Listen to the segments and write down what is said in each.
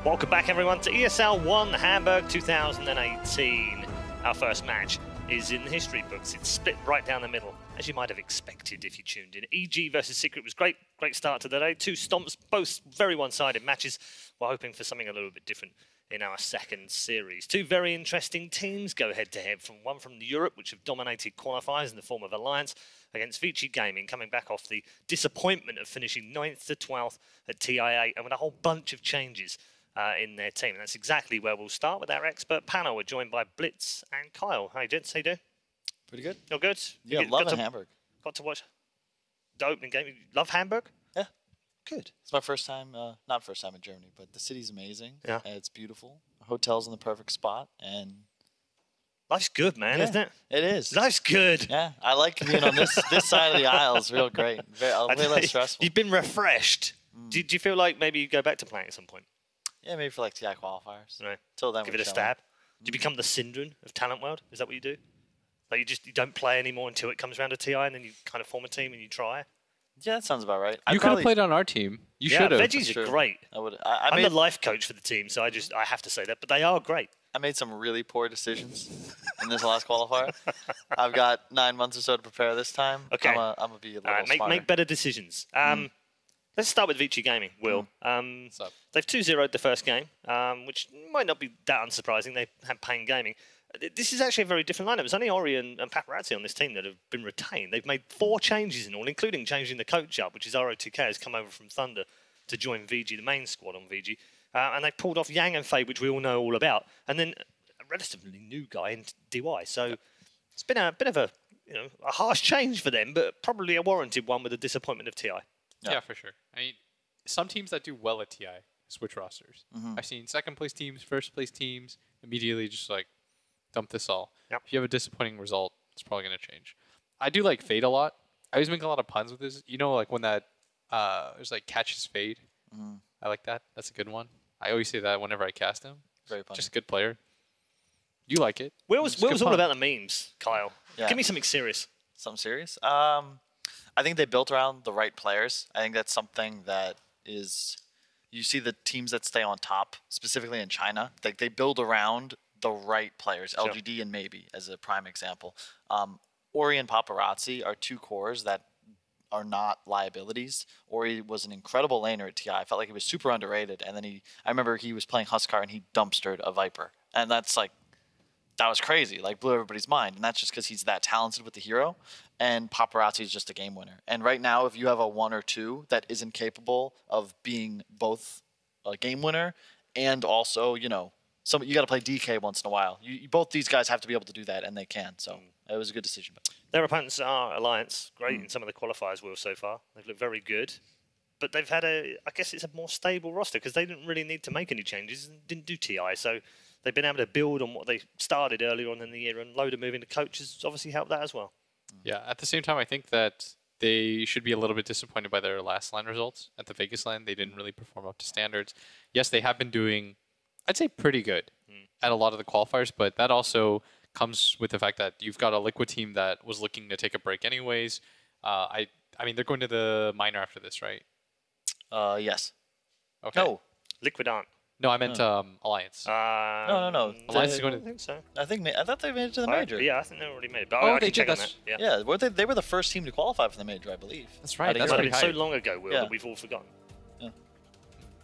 Welcome back, everyone, to ESL One Hamburg 2018. Our first match is in the history books. It's split right down the middle, as you might have expected if you tuned in. EG versus Secret was great start to the day. Two stomps, both very one-sided matches. We're hoping for something a little bit different in our second series. Two very interesting teams go head-to-head. One from Europe, which have dominated qualifiers in the form of Alliance, against ViCi Gaming, coming back off the disappointment of finishing 9th to 12th at TI8, and with a whole bunch of changes in their team. And that's exactly where we'll start with our expert panel. We're joined by Blitz and Kyle. Hi, gents. How you doing? Pretty good. You're good? Yeah, love Hamburg. Got to watch the opening game. You love Hamburg? Yeah. Good. It's my first time, not first time in Germany, but the city's amazing. Yeah. It's beautiful. The hotel's in the perfect spot, and life's good, man, isn't it? It is. Life's good. Yeah, I like being on this side of the aisle. It's real great. Way less stressful. You've been refreshed. Do you feel like maybe you go back to playing at some point? Yeah, maybe for like TI qualifiers. Right. Till then, give it a stab. Do you become the Syndron of Talent World? Is that what you do? Like you don't play anymore until it comes around to TI, and then you kind of form a team and you try? Yeah, that sounds about right. You could have played on our team. You should have. Veggies are great. I'm the life coach for the team, so I have to say that. But they are great. I made some really poor decisions in this last qualifier. I've got 9 months or so to prepare this time. Okay. I'm gonna be a little smarter. Make better decisions. Let's start with ViCi Gaming, Will. They've 2-0'd the first game, which might not be that unsurprising. They had Pain Gaming. This is actually a very different lineup. It's only Ori and Paparazzi on this team that have been retained. They've made 4 changes in all, including changing the coach up, which is RO2K, has come over from Thunder to join VG, the main squad on VG. And they pulled off Yang and Fade, which we all know all about. And then a relatively new guy in DY. So it's been a bit of a harsh change for them, but probably a warranted one with the disappointment of TI. Yeah, for sure. I mean, some teams that do well at TI switch rosters. I've seen second place teams, first place teams immediately just like dump this all. Yep. If you have a disappointing result, it's probably going to change. I do like Fade a lot. I always make a lot of puns with this. You know, like when that there's like catches Fade. I like that. That's a good one. I always say that whenever I cast him. Very funny. Just a good player. You like it. Will's all about the memes, Kyle. Yeah. Give me something serious. Something serious? I think they built around the right players. I think that's something that is, you see the teams that stay on top, specifically in China, they build around the right players, Sure. LGD and maybe as a prime example. Ori and Paparazzi are 2 cores that are not liabilities. Ori was an incredible laner at TI. I felt like he was super underrated. And then I remember he was playing Huskar and he dumpstered a Viper. And that's like, that was crazy, like blew everybody's mind. And that's just because he's that talented with the hero. And Paparazzi is just a game winner. And right now, if you have a 1 or 2 that isn't capable of being both a game winner and also, you got to play DK once in a while. Both these guys have to be able to do that, and they can. So it was a good decision. Their opponents are Alliance, great in some of the qualifiers, Will, so far. They've looked very good. But they've had I guess it's a more stable roster because they didn't really need to make any changes and didn't do TI. So they've been able to build on what they started earlier on in the year, and load of moving the coaches obviously helped that as well. Yeah, at the same time, I think that they should be a little bit disappointed by their last LAN results. At the Vegas LAN, they didn't really perform up to standards. Yes, they have been doing, I'd say, pretty good at a lot of the qualifiers, but that also comes with the fact that you've got a Liquid team that was looking to take a break anyways. I mean, they're going to the minor after this, right? Yes. Okay. No. Liquid aren't. No, I meant Alliance. No. Alliance is going to... I think so. I thought they made it to the major. Yeah, I think they already made it. But Oh, I they can check did. on that. Yeah. Yeah, they were the first team to qualify for the major, I believe. That's right. That's Might pretty have been high. so long ago, Will, Yeah. that we've all forgotten.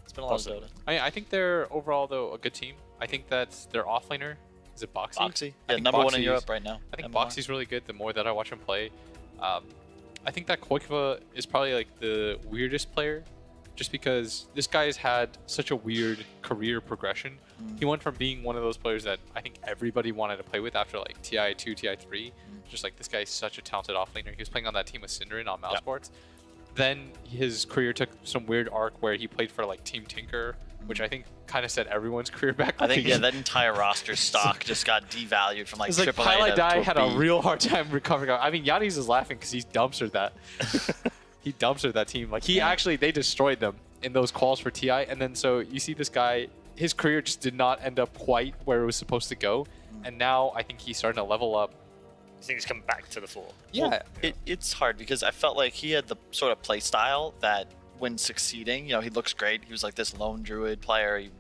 It's been a lot of Dota. I think they're overall, though, a good team. I think that their offlaner, is it Boxy? Boxy. I Yeah, think number 1 in Boxy's- Europe right now. I think MMR. Boxy's really good the more that I watch him play. I think that Koikva is probably like the weirdest player just because this guy's had such a weird career progression. He went from being one of those players that I think everybody wanted to play with after like TI2, TI3. Just like this guy's such a talented offlaner. He was playing on that team with Syndron on Mouse Sports. Then his career took some weird arc where he played for like Team Tinker, which I think kind of set everyone's career back. I think, yeah, that entire roster stock just got devalued from like it's like AAA Pilot to Die a had B. a real hard time recovering. I mean, Yannis is laughing because he's dumpstered that. He dumpstered that team. Like they destroyed them in those calls for TI. And then so you see this guy, his career just did not end up quite where it was supposed to go. And now I think he's starting to level up. You think he's come back to the fore? Yeah. Well, it's hard because I felt like he had the sort of play style that when succeeding, he looks great. He was like this lone druid player. He's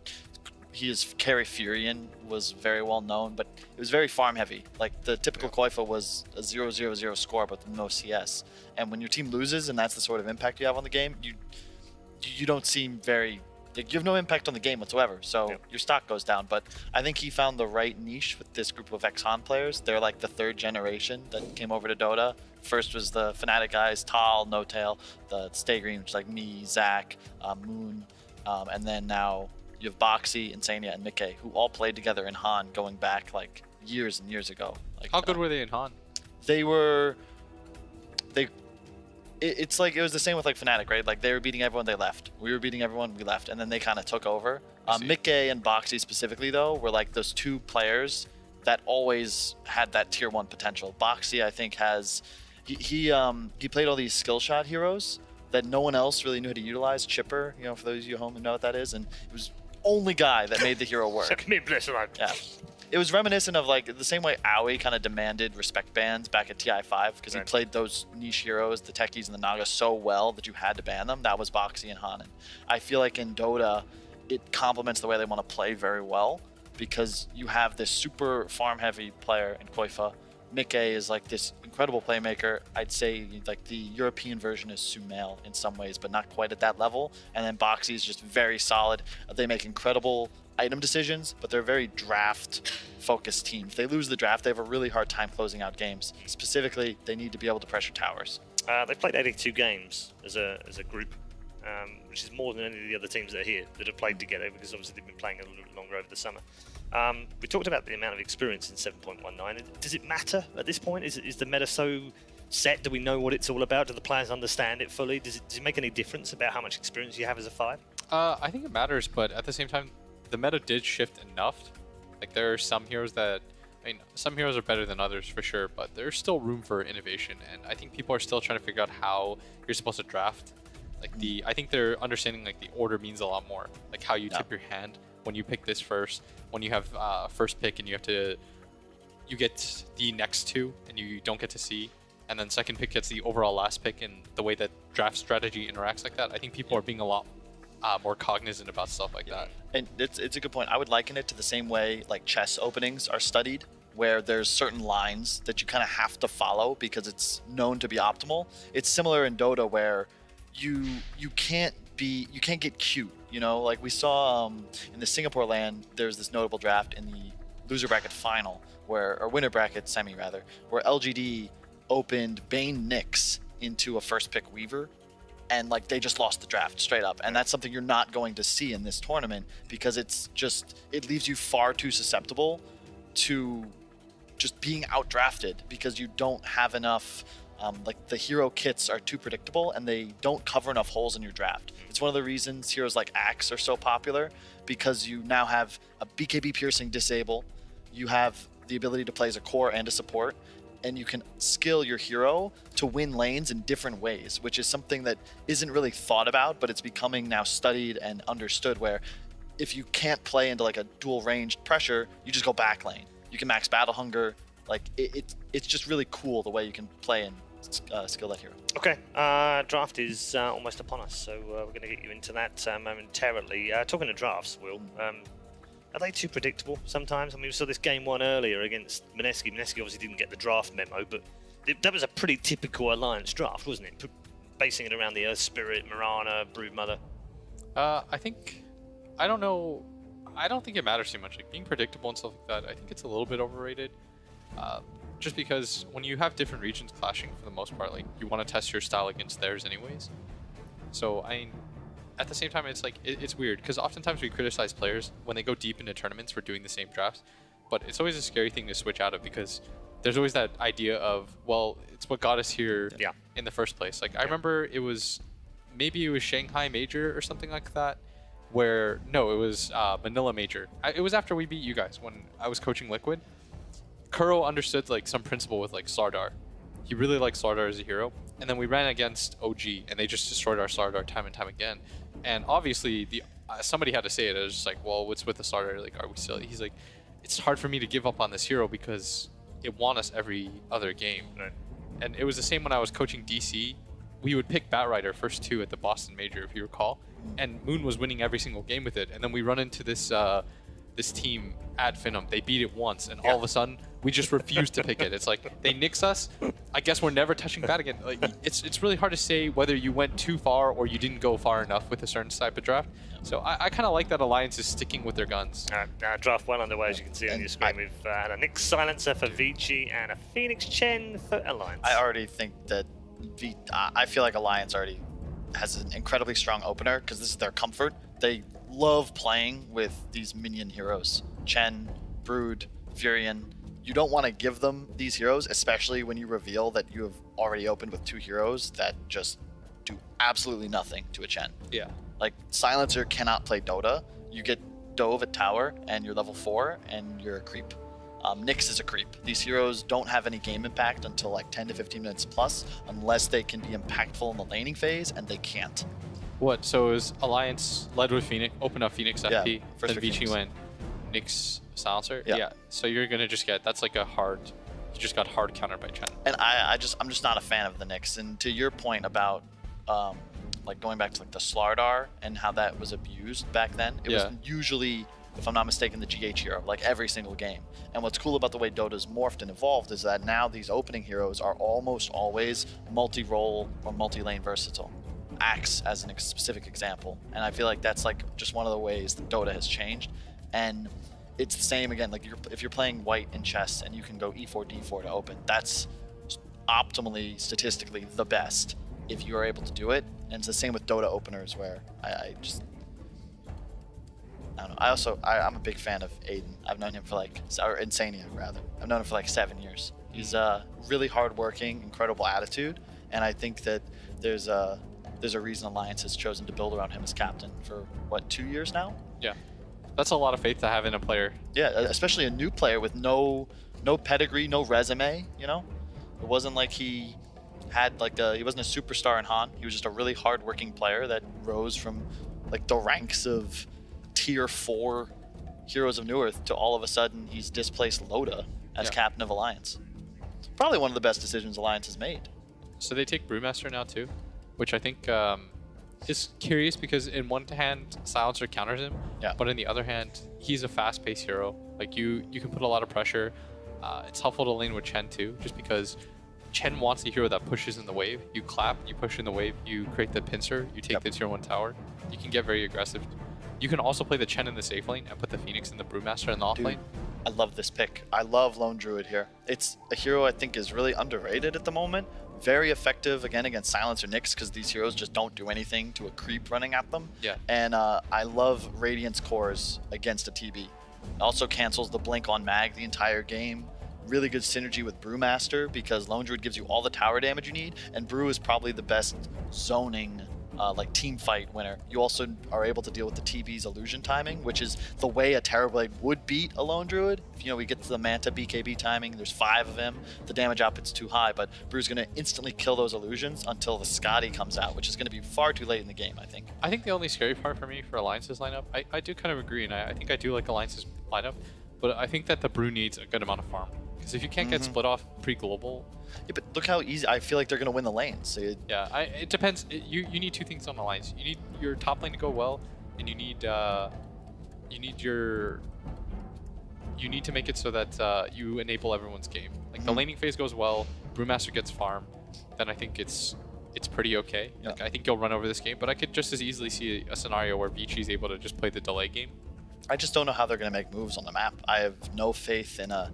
his carry Furion was very well known, but it was very farm heavy. Like the typical Koifa was a 0-0-0 score, but with no CS. And when your team loses, and that's the sort of impact you have on the game, you don't seem very, like, you have no impact on the game whatsoever. So your stock goes down. But I think he found the right niche with this group of Exxon players. They're like the third generation that came over to Dota. First was the Fnatic guys, Tal, No-Tail, the Stay Green, which is like me, Zach, Moon, and then now you have ViCi, Insania, and Mickey, who all played together in Han going back like years and years ago. Like, How good were they in Han? It's like it was the same with like Fnatic, right? Like they were beating everyone, they left. We were beating everyone, we left, and then they kind of took over. Mickey and ViCi specifically, though, were like those two players that always had that tier 1 potential. ViCi, I think, has he played all these skill shot heroes that no one else really knew how to utilize. Chipper, you know, for those of you at home who know what that is, and it was only guy that made the hero work. Yeah. It was reminiscent of like the same way Aoi kind of demanded respect bans back at TI5 because he played those niche heroes, the techies and the Naga, so well that you had to ban them. That was ViCi and Han. And I feel like in Dota, it complements the way they want to play very well because you have this super farm heavy player in Koifa. Mickey is like this incredible playmaker. I'd say like the European version is Sumail in some ways, but not quite at that level. And then ViCi is just very solid. They make incredible item decisions, but they're a very draft-focused team. If they lose the draft, they have a really hard time closing out games. Specifically, they need to be able to pressure towers. They played 82 games as a group, which is more than any of the other teams that are here that have played together because obviously they've been playing a little bit longer over the summer. We talked about the amount of experience in 7.19. Does it matter at this point? Is the meta so set? Do we know what it's all about? Do the players understand it fully? Does it make any difference about how much experience you have as a 5? I think it matters, but at the same time, the meta did shift enough. Like there are some heroes that, I mean, some heroes are better than others for sure, but there's still room for innovation, and I think people are still trying to figure out how you're supposed to draft. Like I think they're understanding like the order means a lot more. Like how you tip your hand when you pick this first, when you have first pick and you get the next two and you don't get to see, and then second pick gets the overall last pick, and the way that draft strategy interacts like that. I think people are being a lot more cognizant about stuff like that. And it's a good point. I would liken it to the same way like chess openings are studied, where there's certain lines that you kind of have to follow because it's known to be optimal. It's similar in Dota where you can't get cute, you know? Like we saw in the Singapore LAN, there's this notable draft in the loser bracket final or winner bracket semi rather, where LGD opened Bane Nyx into a first pick Weaver, and like they just lost the draft straight up. And that's something you're not going to see in this tournament because it leaves you far too susceptible to just being outdrafted because you don't have enough, like the hero kits are too predictable and they don't cover enough holes in your draft. It's one of the reasons heroes like Axe are so popular, because you now have a BKB piercing disable, you have the ability to play as a core and a support, and you can skill your hero to win lanes in different ways, which is something that isn't really thought about, but it's becoming now studied and understood, where if you can't play into like a dual ranged pressure, you just go back lane. You can max battle hunger. Like it's just really cool the way you can play and skill that hero. Okay, draft is almost upon us, so we're going to get you into that momentarily. Talking of drafts, Will, are they too predictable sometimes? I mean, we saw this game 1 earlier against Mineski. Mineski obviously didn't get the draft memo, but that was a pretty typical Alliance draft, wasn't it? Basing it around the Earth Spirit, Mirana, Broodmother. I don't know. I don't think it matters too much. Like being predictable and stuff like that, I think it's a little bit overrated. Just because when you have different regions clashing, for the most part, like you want to test your style against theirs anyways. So at the same time, it's like it's weird because oftentimes we criticize players when they go deep into tournaments for doing the same drafts, but it's always a scary thing to switch out of because there's always that idea of, well, it's what got us here in the first place. Like I remember maybe it was Shanghai Major or something like that, where no, it was Manila Major. It was after we beat you guys when I was coaching Liquid. Kuro understood like some principle with like Slardar. He really liked Slardar as a hero, and then we ran against OG and they just destroyed our Slardar time and time again. And obviously somebody had to say it. It was just like, well, what's with the Slardar? Like, are we silly? He's like, it's hard for me to give up on this hero because it won us every other game. Right. And it was the same when I was coaching DC we would pick Batrider first 2 at the Boston Major, if you recall, and Moon was winning every single game with it. And then we run into this this team at Finum. They beat it once, and all of a sudden we just refuse to pick it. It's like they nix us. I guess we're never touching Bat again. Like, it's really hard to say whether you went too far or you didn't go far enough with a certain type of draft. So I kind of like that Alliance is sticking with their guns. Now draft well underway, as you can see on your screen. We've had a Nyx Silencer for ViCi and a Phoenix Chen for Alliance. I already think that I feel like Alliance already has an incredibly strong opener because this is their comfort. They love playing with these minion heroes. Chen, Brood, Furion. You don't want to give them these heroes, especially when you reveal that you have already opened with 2 heroes that just do absolutely nothing to a Chen. Yeah. Like, Silencer cannot play Dota. You get Dove at tower, and you're level 4, and you're a creep. Nyx is a creep. These heroes don't have any game impact until like 10 to 15 minutes plus, unless they can be impactful in the laning phase, and they can't. What? So is Alliance led with Phoenix, open up Phoenix FP, first then for ViCi Phoenix. went Nyx Silencer? Yeah. So you're going to just get, that's like a hard, you just got hard countered by Chen. And I'm just not a fan of the Nyx. And to your point about like going back to like the Slardar and how that was abused back then, it was usually, if I'm not mistaken, the GH hero, like every single game. And what's cool about the way Dota's morphed and evolved is that now these opening heroes are almost always multi-role or multi-lane versatile. Axe as a specific example. And I feel like that's like just one of the ways that Dota has changed. And it's the same again, like if you're playing white in chess and you can go E4, D4 to open, that's optimally, statistically the best if you are able to do it. And it's the same with Dota openers where I don't know. I'm a big fan of Aiden. I've known him for like, or Insania rather. I've known him for like 7 years. He's really hardworking, incredible attitude. And I think that there's a reason Alliance has chosen to build around him as captain for what, 2 years now? Yeah. That's a lot of faith to have in a player. Yeah, especially a new player with no pedigree, no resume, you know? It wasn't like he had like he wasn't a superstar in Han. He was just a really hardworking player that rose from like the ranks of tier 4 Heroes of Newerth to all of a sudden he's displaced Loda as captain of Alliance. Probably one of the best decisions Alliance has made. So they take Brewmaster now too, which I think is curious because in one hand Silencer counters him, but in the other hand he's a fast-paced hero. Like you can put a lot of pressure. It's helpful to lane with Chen too, just because Chen wants a hero that pushes in the wave. You clap, you push in the wave, you create the pincer, you take the tier 1 tower. You can get very aggressive. You can also play the Chen in the safe lane and put the Phoenix and the Brewmaster in the off lane. I love this pick. I love Lone Druid here. It's a hero I think is really underrated at the moment. Very effective, again, against Silencer Nyx, because these heroes just don't do anything to a creep running at them. Yeah. And I love Radiance Cores against a TB. It also cancels the blink on Mag the entire game. Really good synergy with Brewmaster, because Lone Druid gives you all the tower damage you need, and Brew is probably the best zoning like team fight winner. You also are able to deal with the TB's illusion timing, which is the way a Terrorblade would beat a Lone Druid. If, you know, we get to the Manta BKB timing, there's 5 of them, the damage output's too high, but Brew's going to instantly kill those illusions until the Scotty comes out, which is going to be far too late in the game, I think. I think the only scary part for me for Alliance's lineup, I do kind of agree, and I think I do like Alliance's lineup, but I think that the Brew needs a good amount of farm. Because if you can't get split off pre-global... Yeah, but look how easy... I feel like they're going to win the lanes. So it depends. You need 2 things on Alliance. You need your top lane to go well, and you need to make it so that you enable everyone's game. Like the laning phase goes well, Brewmaster gets farm, then I think it's pretty okay. Yeah. Like, I think you'll run over this game, but I could just as easily see a scenario where ViCi is able to just play the delay game. I just don't know how they're going to make moves on the map. I have no faith in a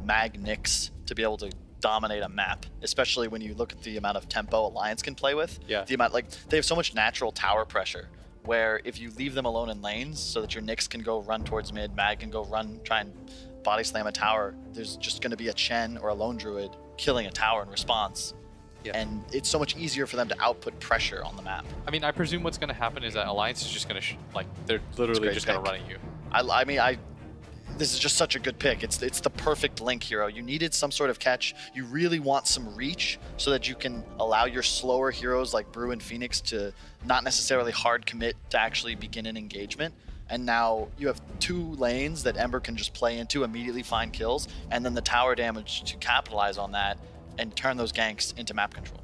Mag Nyx to be able to dominate a map, especially when you look at the amount of tempo Alliance can play with. Yeah. The amount, like, they have so much natural tower pressure where if you leave them alone in lanes so that your Nyx can go run towards mid, Mag can go run, try and body slam a tower, there's just going to be a Chen or a Lone Druid killing a tower in response. Yeah. And it's so much easier for them to output pressure on the map. I mean, I presume what's going to happen is that Alliance is just going to, they're literally just going to run at you. I mean, this is just such a good pick. It's the perfect link hero. You needed some sort of catch. You really want some reach so that you can allow your slower heroes like Brew and Phoenix to not necessarily hard commit to actually begin an engagement. And now you have 2 lanes that Ember can just play into, immediately find kills, and then the tower damage to capitalize on that and turn those ganks into map control.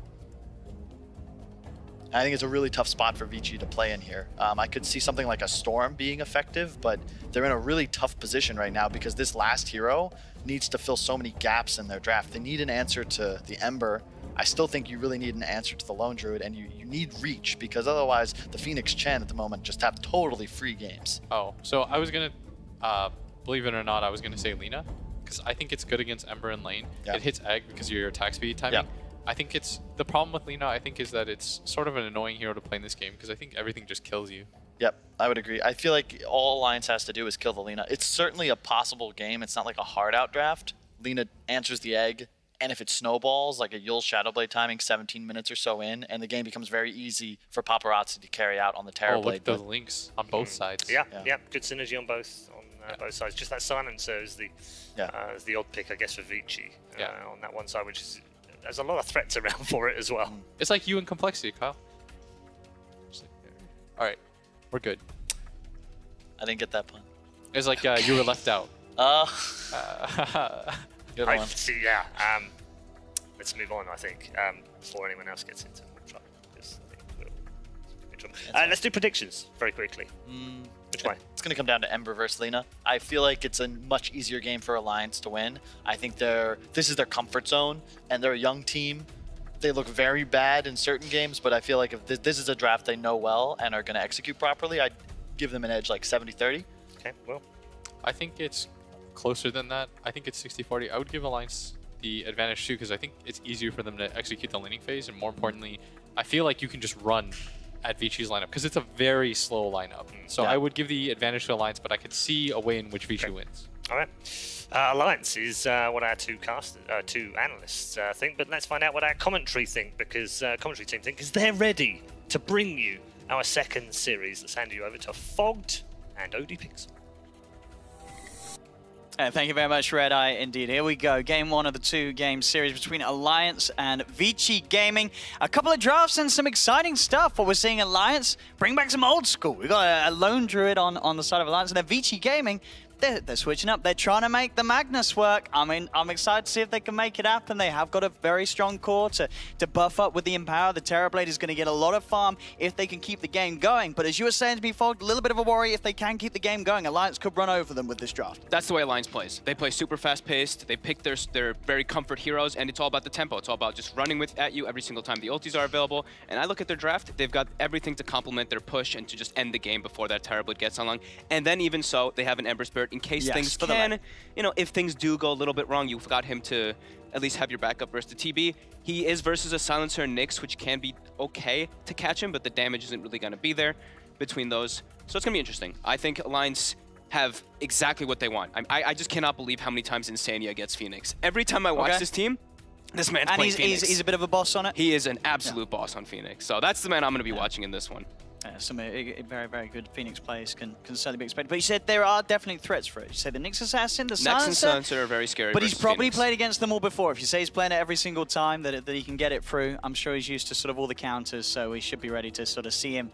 I think it's a really tough spot for ViCi to play in here. I could see something like a Storm being effective, but they're in a really tough position right now because this last hero needs to fill so many gaps in their draft. They need an answer to the Ember. I still think you really need an answer to the Lone Druid, and you need reach, because otherwise the Phoenix Chen at the moment just have totally free games. Oh, so I was going to, believe it or not, I was going to say Lina, because I think it's good against Ember and lane. Yeah. It hits Egg because of your attack speed timing. Yeah. I think it's, the problem with Lina, I think, is that it's sort of an annoying hero to play in this game, because I think everything just kills you. Yep, I would agree. I feel like all Alliance has to do is kill the Lina. It's certainly a possible game. It's not like a hard out draft. Lina answers the Egg, and if it snowballs, like a Yul Shadowblade timing 17 minutes or so in, and the game becomes very easy for Paparazzi to carry out on the Terrorblade. Oh, look at those links on both sides. Yeah, good synergy on both both sides. Just that Silencer is the odd pick, I guess, for ViCi on that one side, which is there's a lot of threats around for it as well. It's like you in Complexity, Kyle. All right, we're good. I didn't get that pun. It's like you were left out. Good I one. see, let's move on, I think, before anyone else gets into trouble. Let's do predictions very quickly. Which way? It's going to come down to Ember versus Lina. I feel like it's a much easier game for Alliance to win. I think this is their comfort zone, and they're a young team. They look very bad in certain games, but I feel like if this is a draft they know well and are going to execute properly, I'd give them an edge like 70-30. Okay, well. I think it's closer than that. I think it's 60-40. I would give Alliance the advantage too, because I think it's easier for them to execute the laning phase, and more importantly, I feel like you can just run at ViCi's lineup, because it's a very slow lineup. So I would give the advantage to Alliance, but I could see a way in which ViCi wins. All right. Alliance is what our two analysts think, but let's find out what our commentary think, because commentary team think, because they're ready to bring you our second series. Let's hand you over to Fogged and ODPixel. Thank you very much, Red Eye. Indeed, here we go. Game one of the two-game series between Alliance and ViCi Gaming. A couple of drafts and some exciting stuff. What we're seeing Alliance bring back some old school. We've got a Lone Druid on the side of Alliance, and then ViCi Gaming, they're switching up. They're trying to make the Magnus work. I mean, I'm excited to see if they can make it happen. They have got a very strong core to buff up with the Empower. The Terrorblade is going to get a lot of farm if they can keep the game going. But as you were saying to me, Fogged, a little bit of a worry if they can keep the game going. Alliance could run over them with this draft. That's the way Alliance plays. They play super fast-paced. They pick their very comfort heroes, and it's all about the tempo. It's all about just running at you every single time the ultis are available. And I look at their draft, they've got everything to complement their push and to just end the game before that Terrorblade gets on long. And then even so, they have an Ember Spirit in case things can, if things do go a little bit wrong, you've got him to at least have your backup versus the TB. He is versus a Silencer and Nyx, which can be okay to catch him, but the damage isn't really going to be there between those. So it's going to be interesting. I think Alliance have exactly what they want. I just cannot believe how many times Insania gets Phoenix. Every time I watch this team, this man's playing Phoenix. He's a bit of a boss on it? He is an absolute boss on Phoenix. So that's the man I'm going to be watching in this one. Some very, very good Phoenix players can certainly be expected. But you said there are definitely threats for it. You say the Nyx Assassin, the Silencer. Nyx and Silencer are very scary. But he's probably Phoenix. played against them all before. If you say he's playing it every single time that he can get it through, I'm sure he's used to sort of all the counters, so we should be ready to sort of see him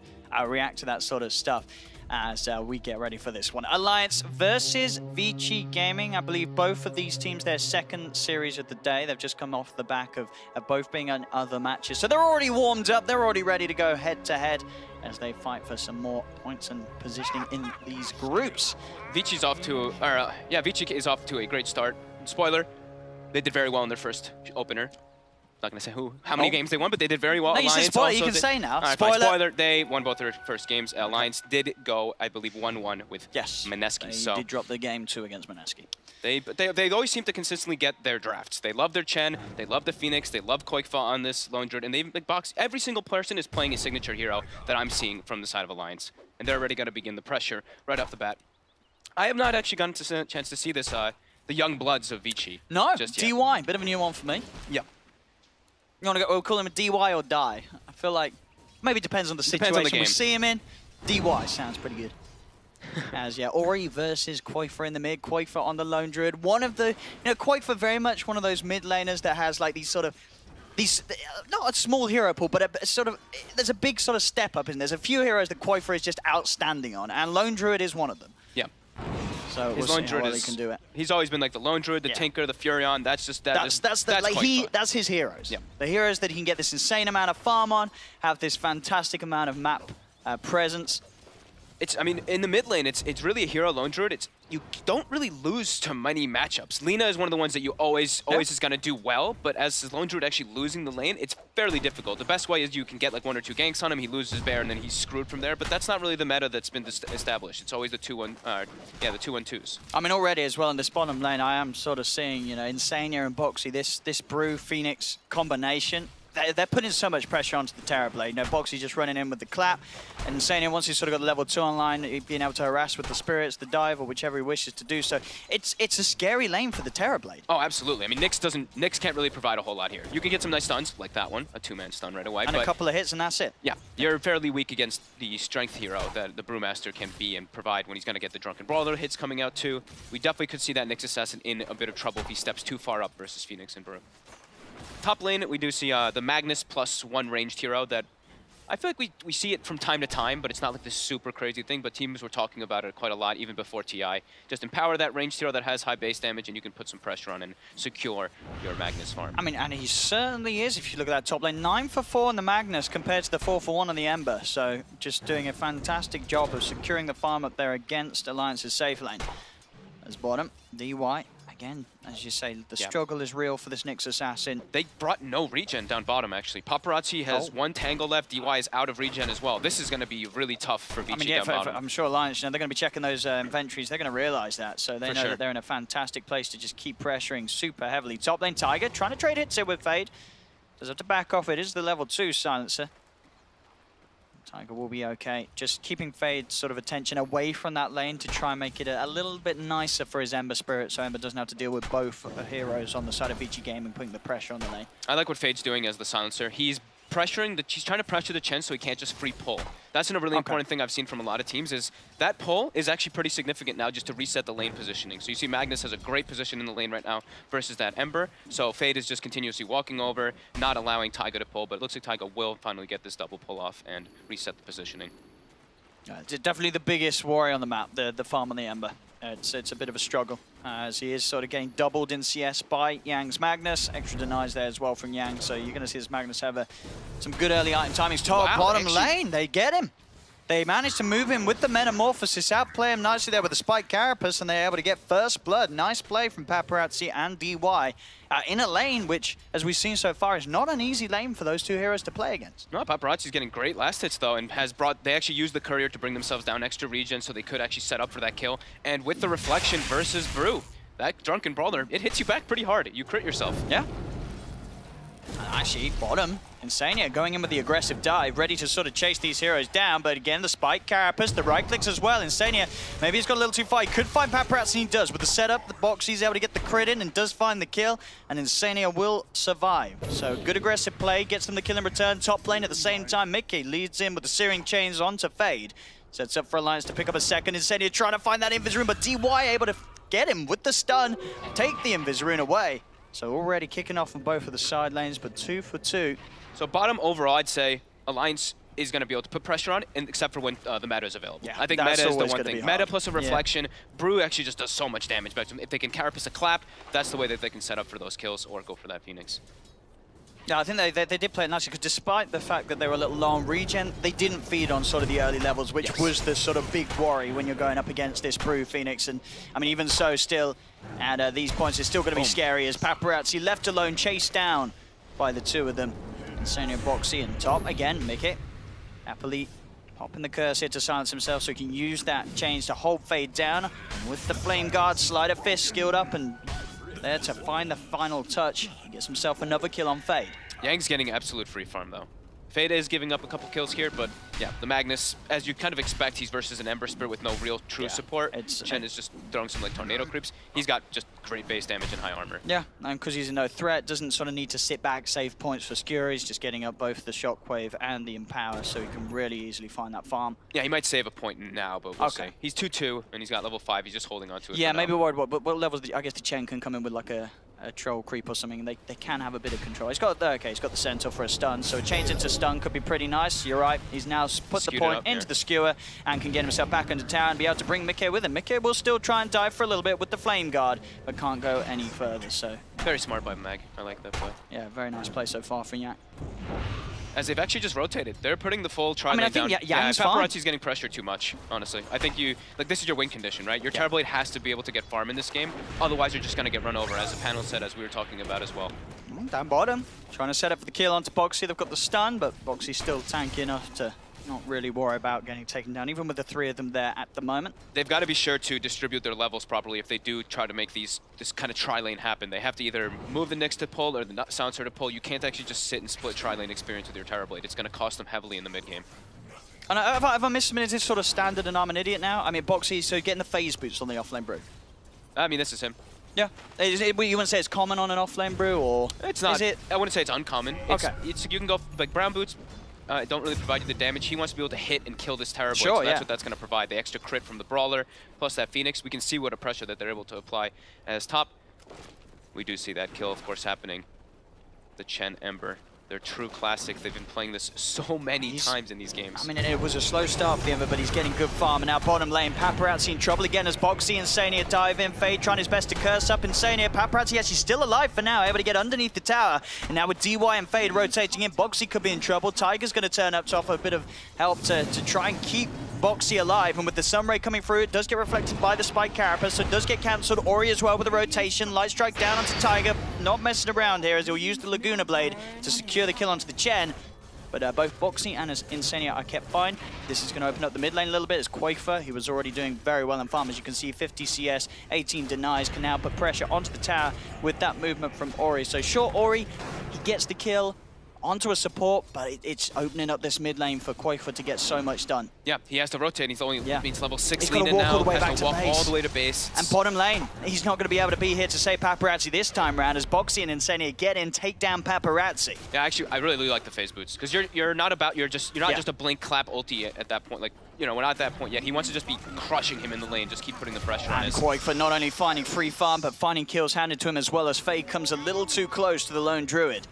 react to that sort of stuff as we get ready for this one. Alliance versus ViCi Gaming. I believe both of these teams, their second series of the day. They've just come off the back of both being on other matches. So they're already warmed up. They're already ready to go head-to-head as they fight for some more points and positioning in these groups. ViCi's off to, ViCi is off to a great start. Spoiler, they did very well in their first opener. Not going to say how many games they won, but they did very well. No, you said spoiler. You can say now. All right, spoiler. They won both their first games. Alliance did go, I believe, 1-1 with Maneski. They did drop the game 2 against Maneski. They always seem to consistently get their drafts. They love their Chen, they love the Phoenix, they love Koikfa on this Lone Druid, and they box. Every single person is playing a signature hero that I'm seeing from the side of Alliance, and they're already going to begin the pressure right off the bat. I have not actually gotten a chance to see this, the young bloods of ViCi. No, just DY, bit of a new one for me. Yeah. You want to go? We'll call him a DY or die. I feel like maybe it depends on the situation we see him in. DY sounds pretty good. As Ori versus Koikfa in the mid, Koikfa on the Lone Druid. One of the, Koikfa very much one of those mid laners that has like these not a small hero pool, but there's a big sort of step up, isn't there? There's a few heroes that Koikfa is just outstanding on, and Lone Druid is one of them. Yeah. So we'll see how well he can do it. He's always been like the Lone Druid, the Tinker, the Furion. That's just that's his heroes. Yeah. The heroes that he can get this insane amount of farm on, have this fantastic amount of map presence. I mean, in the mid lane, it's really a hero Lone Druid. You don't really lose to many matchups. Lina is one of the ones that you always is going to do well, but as Lone Druid actually losing the lane, it's fairly difficult. The best way is you can get like 1 or 2 ganks on him, he loses Bear, and then he's screwed from there, but that's not really the meta that's been established. It's always the 2-1-2s. I mean, already as well in this bottom lane, I am sort of seeing, you know, Insania and Boxy, this Brew Phoenix combination. They're putting so much pressure onto the Terrorblade. You know, Boxy just running in with the clap, and Insania, once he's sort of got the level 2 online, being able to harass with the spirits, the dive, or whichever he wishes to do so. It's a scary lane for the Terrorblade. Oh, absolutely. I mean, Nyx can't really provide a whole lot here. You can get some nice stuns, like that one, a 2-man stun right away. And a couple of hits, and that's it. Yeah, you're fairly weak against the strength hero that the Brewmaster can be and provide when he's going to get the Drunken Brawler hits coming out too. We definitely could see that Nyx Assassin in a bit of trouble if he steps too far up versus Phoenix and Brew. Top lane, we do see the Magnus +1 ranged hero that I feel like we see it from time to time, but it's not like this super crazy thing, but teams were talking about it quite a lot even before TI. Just empower that ranged hero that has high base damage and you can put some pressure on and secure your Magnus farm. I mean, and he certainly is, if you look at that top lane. 9 for 4 on the Magnus compared to the 4 for 1 on the Ember, so just doing a fantastic job of securing the farm up there against Alliance's safe lane. As bottom, DY. Again, as you say, the struggle is real for this Nyx Assassin. They brought no regen down bottom, actually. Paparazzi has 1 Tangle left. DY is out of regen as well. This is going to be really tough for ViCi down bottom. I'm sure Alliance, you know, they're going to be checking those inventories. They're going to realize that. So they know that they're in a fantastic place to just keep pressuring super heavily. Top lane, Tiger trying to trade hits here with Fade. Does have to back off. It is the level 2 silencer. Tiger will be okay. Just keeping Fade's sort of attention away from that lane to try and make it a little bit nicer for his Ember Spirit, so Ember doesn't have to deal with both heroes on the side of ViCi Gaming, putting the pressure on the lane. I like what Fade's doing as the silencer. He's trying to pressure the Chen so he can't just free pull. That's a really important thing I've seen from a lot of teams is that pull is actually pretty significant now just to reset the lane positioning. So you see Magnus has a great position in the lane right now versus that Ember. So Fade is just continuously walking over, not allowing Taiga to pull, but it looks like Taiga will finally get this double pull off and reset the positioning. Definitely the biggest worry on the map, the farm on the Ember. It's a bit of a struggle, as he is sort of getting doubled in CS by Yang's Magnus. Extra denies there as well from Yang, so you're going to see this Magnus have some good early item timings. Top bottom lane, they get him. They managed to move him with the Metamorphosis out, play him nicely there with the Spike Carapace, and they're able to get first blood. Nice play from Paparazzi and DY in a lane which, as we've seen so far, is not an easy lane for those two heroes to play against. No, Paparazzi's getting great last hits though, and they actually used the Courier to bring themselves down extra regen so they could actually set up for that kill. And with the Reflection versus Brew, that Drunken Brawler, it hits you back pretty hard. You crit yourself. Yeah. Actually, bottom, Insania going in with the aggressive dive, ready to sort of chase these heroes down, but again, the Spike Carapace, the right clicks as well. Insania, maybe he's got a little too far. He could find Paparazzi, and he does. With the setup, the box, he's able to get the crit in and does find the kill, and Insania will survive. So good aggressive play, gets them the kill in return. Top lane at the same time, Mickey leads in with the Searing Chains onto Fade. Sets up for Alliance to pick up a second. Insania trying to find that Invis Rune, but DY able to get him with the stun, take the Invis Rune away. So already kicking off on both of the side lanes, but 2 for 2. So bottom overall, I'd say Alliance is going to be able to put pressure on, except for when the meta is available. Yeah, I think meta is the one thing. Meta plus a reflection. Brew actually just does so much damage back to them. If they can Carapace a clap, that's the way that they can set up for those kills or go for that Phoenix. Yeah, I think they did play it nicely, because despite the fact that they were a little low on regen, they didn't feed on sort of the early levels, which was the sort of big worry when you're going up against this Brew Phoenix. And I mean, even so, still, at these points, it's still going to be scary as Paparazzi left alone, chased down by the two of them. Insania Boxy and top again, Mickey happily popping the curse here to silence himself so he can use that change to hold Fade down. And with the Flame Guard, Sleight of Fist skilled up and there to find the final touch. He gets himself another kill on Fade. Yang's getting absolute free farm though. Fade is giving up a couple kills here, but yeah, the Magnus, as you kind of expect, he's versus an Ember Spirit with no real true support. Chen is just throwing some like tornado creeps. He's got just great base damage and high armor. Yeah, and because he's a no threat, doesn't sort of need to sit back, save points for Skura. He's just getting up both the Shockwave and the Empower, so he can really easily find that farm. Yeah, he might save a point now, but we'll see. He's 2-2, and he's got level 5. He's just holding on to it. Yeah, maybe what levels? I guess the Chen can come in with like a a troll creep or something, they can have a bit of control. He's got the centaur for a stun, so a change into stun could be pretty nice. You're right. He's now put the point into the skewer and can get himself back into tower and be able to bring Mickey with him. Mickey will still try and dive for a little bit with the flame guard, but can't go any further. So very smart by Mag. I like that play. Yeah, very nice play so far from Yak. As they've actually just rotated. They're putting the full tri-lane down. Yeah, Paparazzi's getting pressured too much, honestly. I think this is your win condition, right? Your Terrorblade has to be able to get farm in this game, otherwise you're just going to get run over, as the panel said, as we were talking about as well. Down bottom, trying to set up for the kill onto Boxy. They've got the stun, but Boxy's still tanky enough to not really worry about getting taken down, even with the 3 of them there at the moment. They've got to be sure to distribute their levels properly if they do try to make this kind of tri-lane happen. They have to either move the Nyx to pull or the Silencer to pull. You can't actually just sit and split tri-lane experience with your Terrorblade. It's going to cost them heavily in the mid-game. And have I missed a minute? Is this sort of standard and I'm an idiot now? I mean, Boxy, so getting the phase boots on the offlane brew. I mean, this is him. Yeah. You wouldn't say it's common on an offlane brew, or it's not? Is it? I wouldn't say it's uncommon. You can go like brown boots. Don't really provide you the damage. He wants to be able to hit and kill this Terrorblade, so that's what that's going to provide. The extra crit from the Brawler, plus that Phoenix. We can see what a pressure that they're able to apply. As top, we do see that kill, of course, happening. The Chen Ember, their true classic. They've been playing this so many times in these games. I mean, it was a slow start for the Ember, but he's getting good farm. And now bottom lane, Paparazzi in trouble again as Boxy and Insania dive in. Fade trying his best to curse up Insania. Paparazzi actually still alive for now, able to get underneath the tower. And now with DY and Fade rotating in, Boxy could be in trouble. Tiger's going to turn up to offer a bit of help to try and keep Boxy alive. And with the Sunray coming through, it does get reflected by the Spike Carapace, so it does get cancelled. Ori as well with a rotation. Light Strike down onto Tiger. Not messing around here as he'll use the Laguna Blade to secure the kill onto the Chen. But both Boxy and Insania are kept fine. This is going to open up the mid lane a little bit as Quaker, he was already doing very well in farm. As you can see, 50 CS, 18 denies, can now put pressure onto the tower with that movement from Ori. So sure, Ori, he gets the kill onto a support, but it's opening up this mid lane for Quaker to get so much done. Yeah, he has to rotate. He's only means level 6 he's lead in now. Has to walk all the way to base. And bottom lane, he's not going to be able to be here to save Paparazzi this time round as Boxy and Insania get in, take down Paparazzi. Yeah, actually, I really like the phase boots because you're not just a blink clap ulti at that point. Like, we're not at that point yet. He wants to just be crushing him in the lane, just keep putting the pressure on his. Quaker not only finding free farm, but finding kills handed to him as well as Fade comes a little too close to the lone Druid.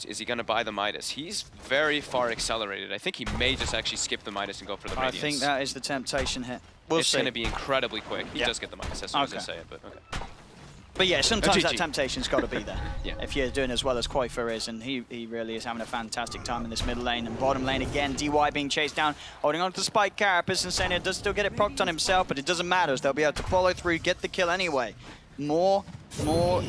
Is he going to buy the Midas? He's very far accelerated. I think he may just actually skip the Midas and go for the Radiance. I think that is the temptation here. It's going to be incredibly quick. He does get the Midas as soon as I say it, but okay. But yeah, sometimes that temptation's got to be there. Yeah. If you're doing as well as Quaker is, and he really is having a fantastic time in this middle lane. And bottom lane again, DY being chased down, holding on to the Spike Carapace, and Insania does still get it procced on himself, but it doesn't matter as they'll be able to follow through, get the kill anyway. More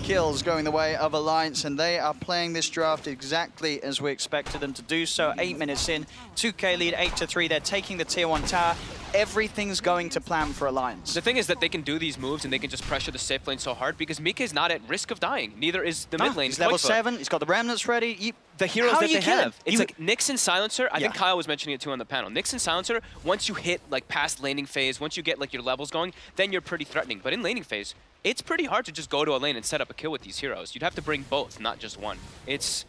kills going the way of Alliance, and they are playing this draft exactly as we expected them to do so. 8 minutes in, 2K lead, 8-3. They're taking the tier 1 tower. Everything's going to plan for Alliance. The thing is that they can do these moves and they can just pressure the safe lane so hard because Mika is not at risk of dying. Neither is the mid lane. He's level 7. He's got the remnants ready. The heroes that they have. It's like Nyx and Silencer. I think Kyle was mentioning it too on the panel. Nyx and Silencer, once you hit like past laning phase, once you get like your levels going, then you're pretty threatening. But in laning phase, it's pretty hard to just go to a lane and set up a kill with these heroes. You'd have to bring both, not just one. It's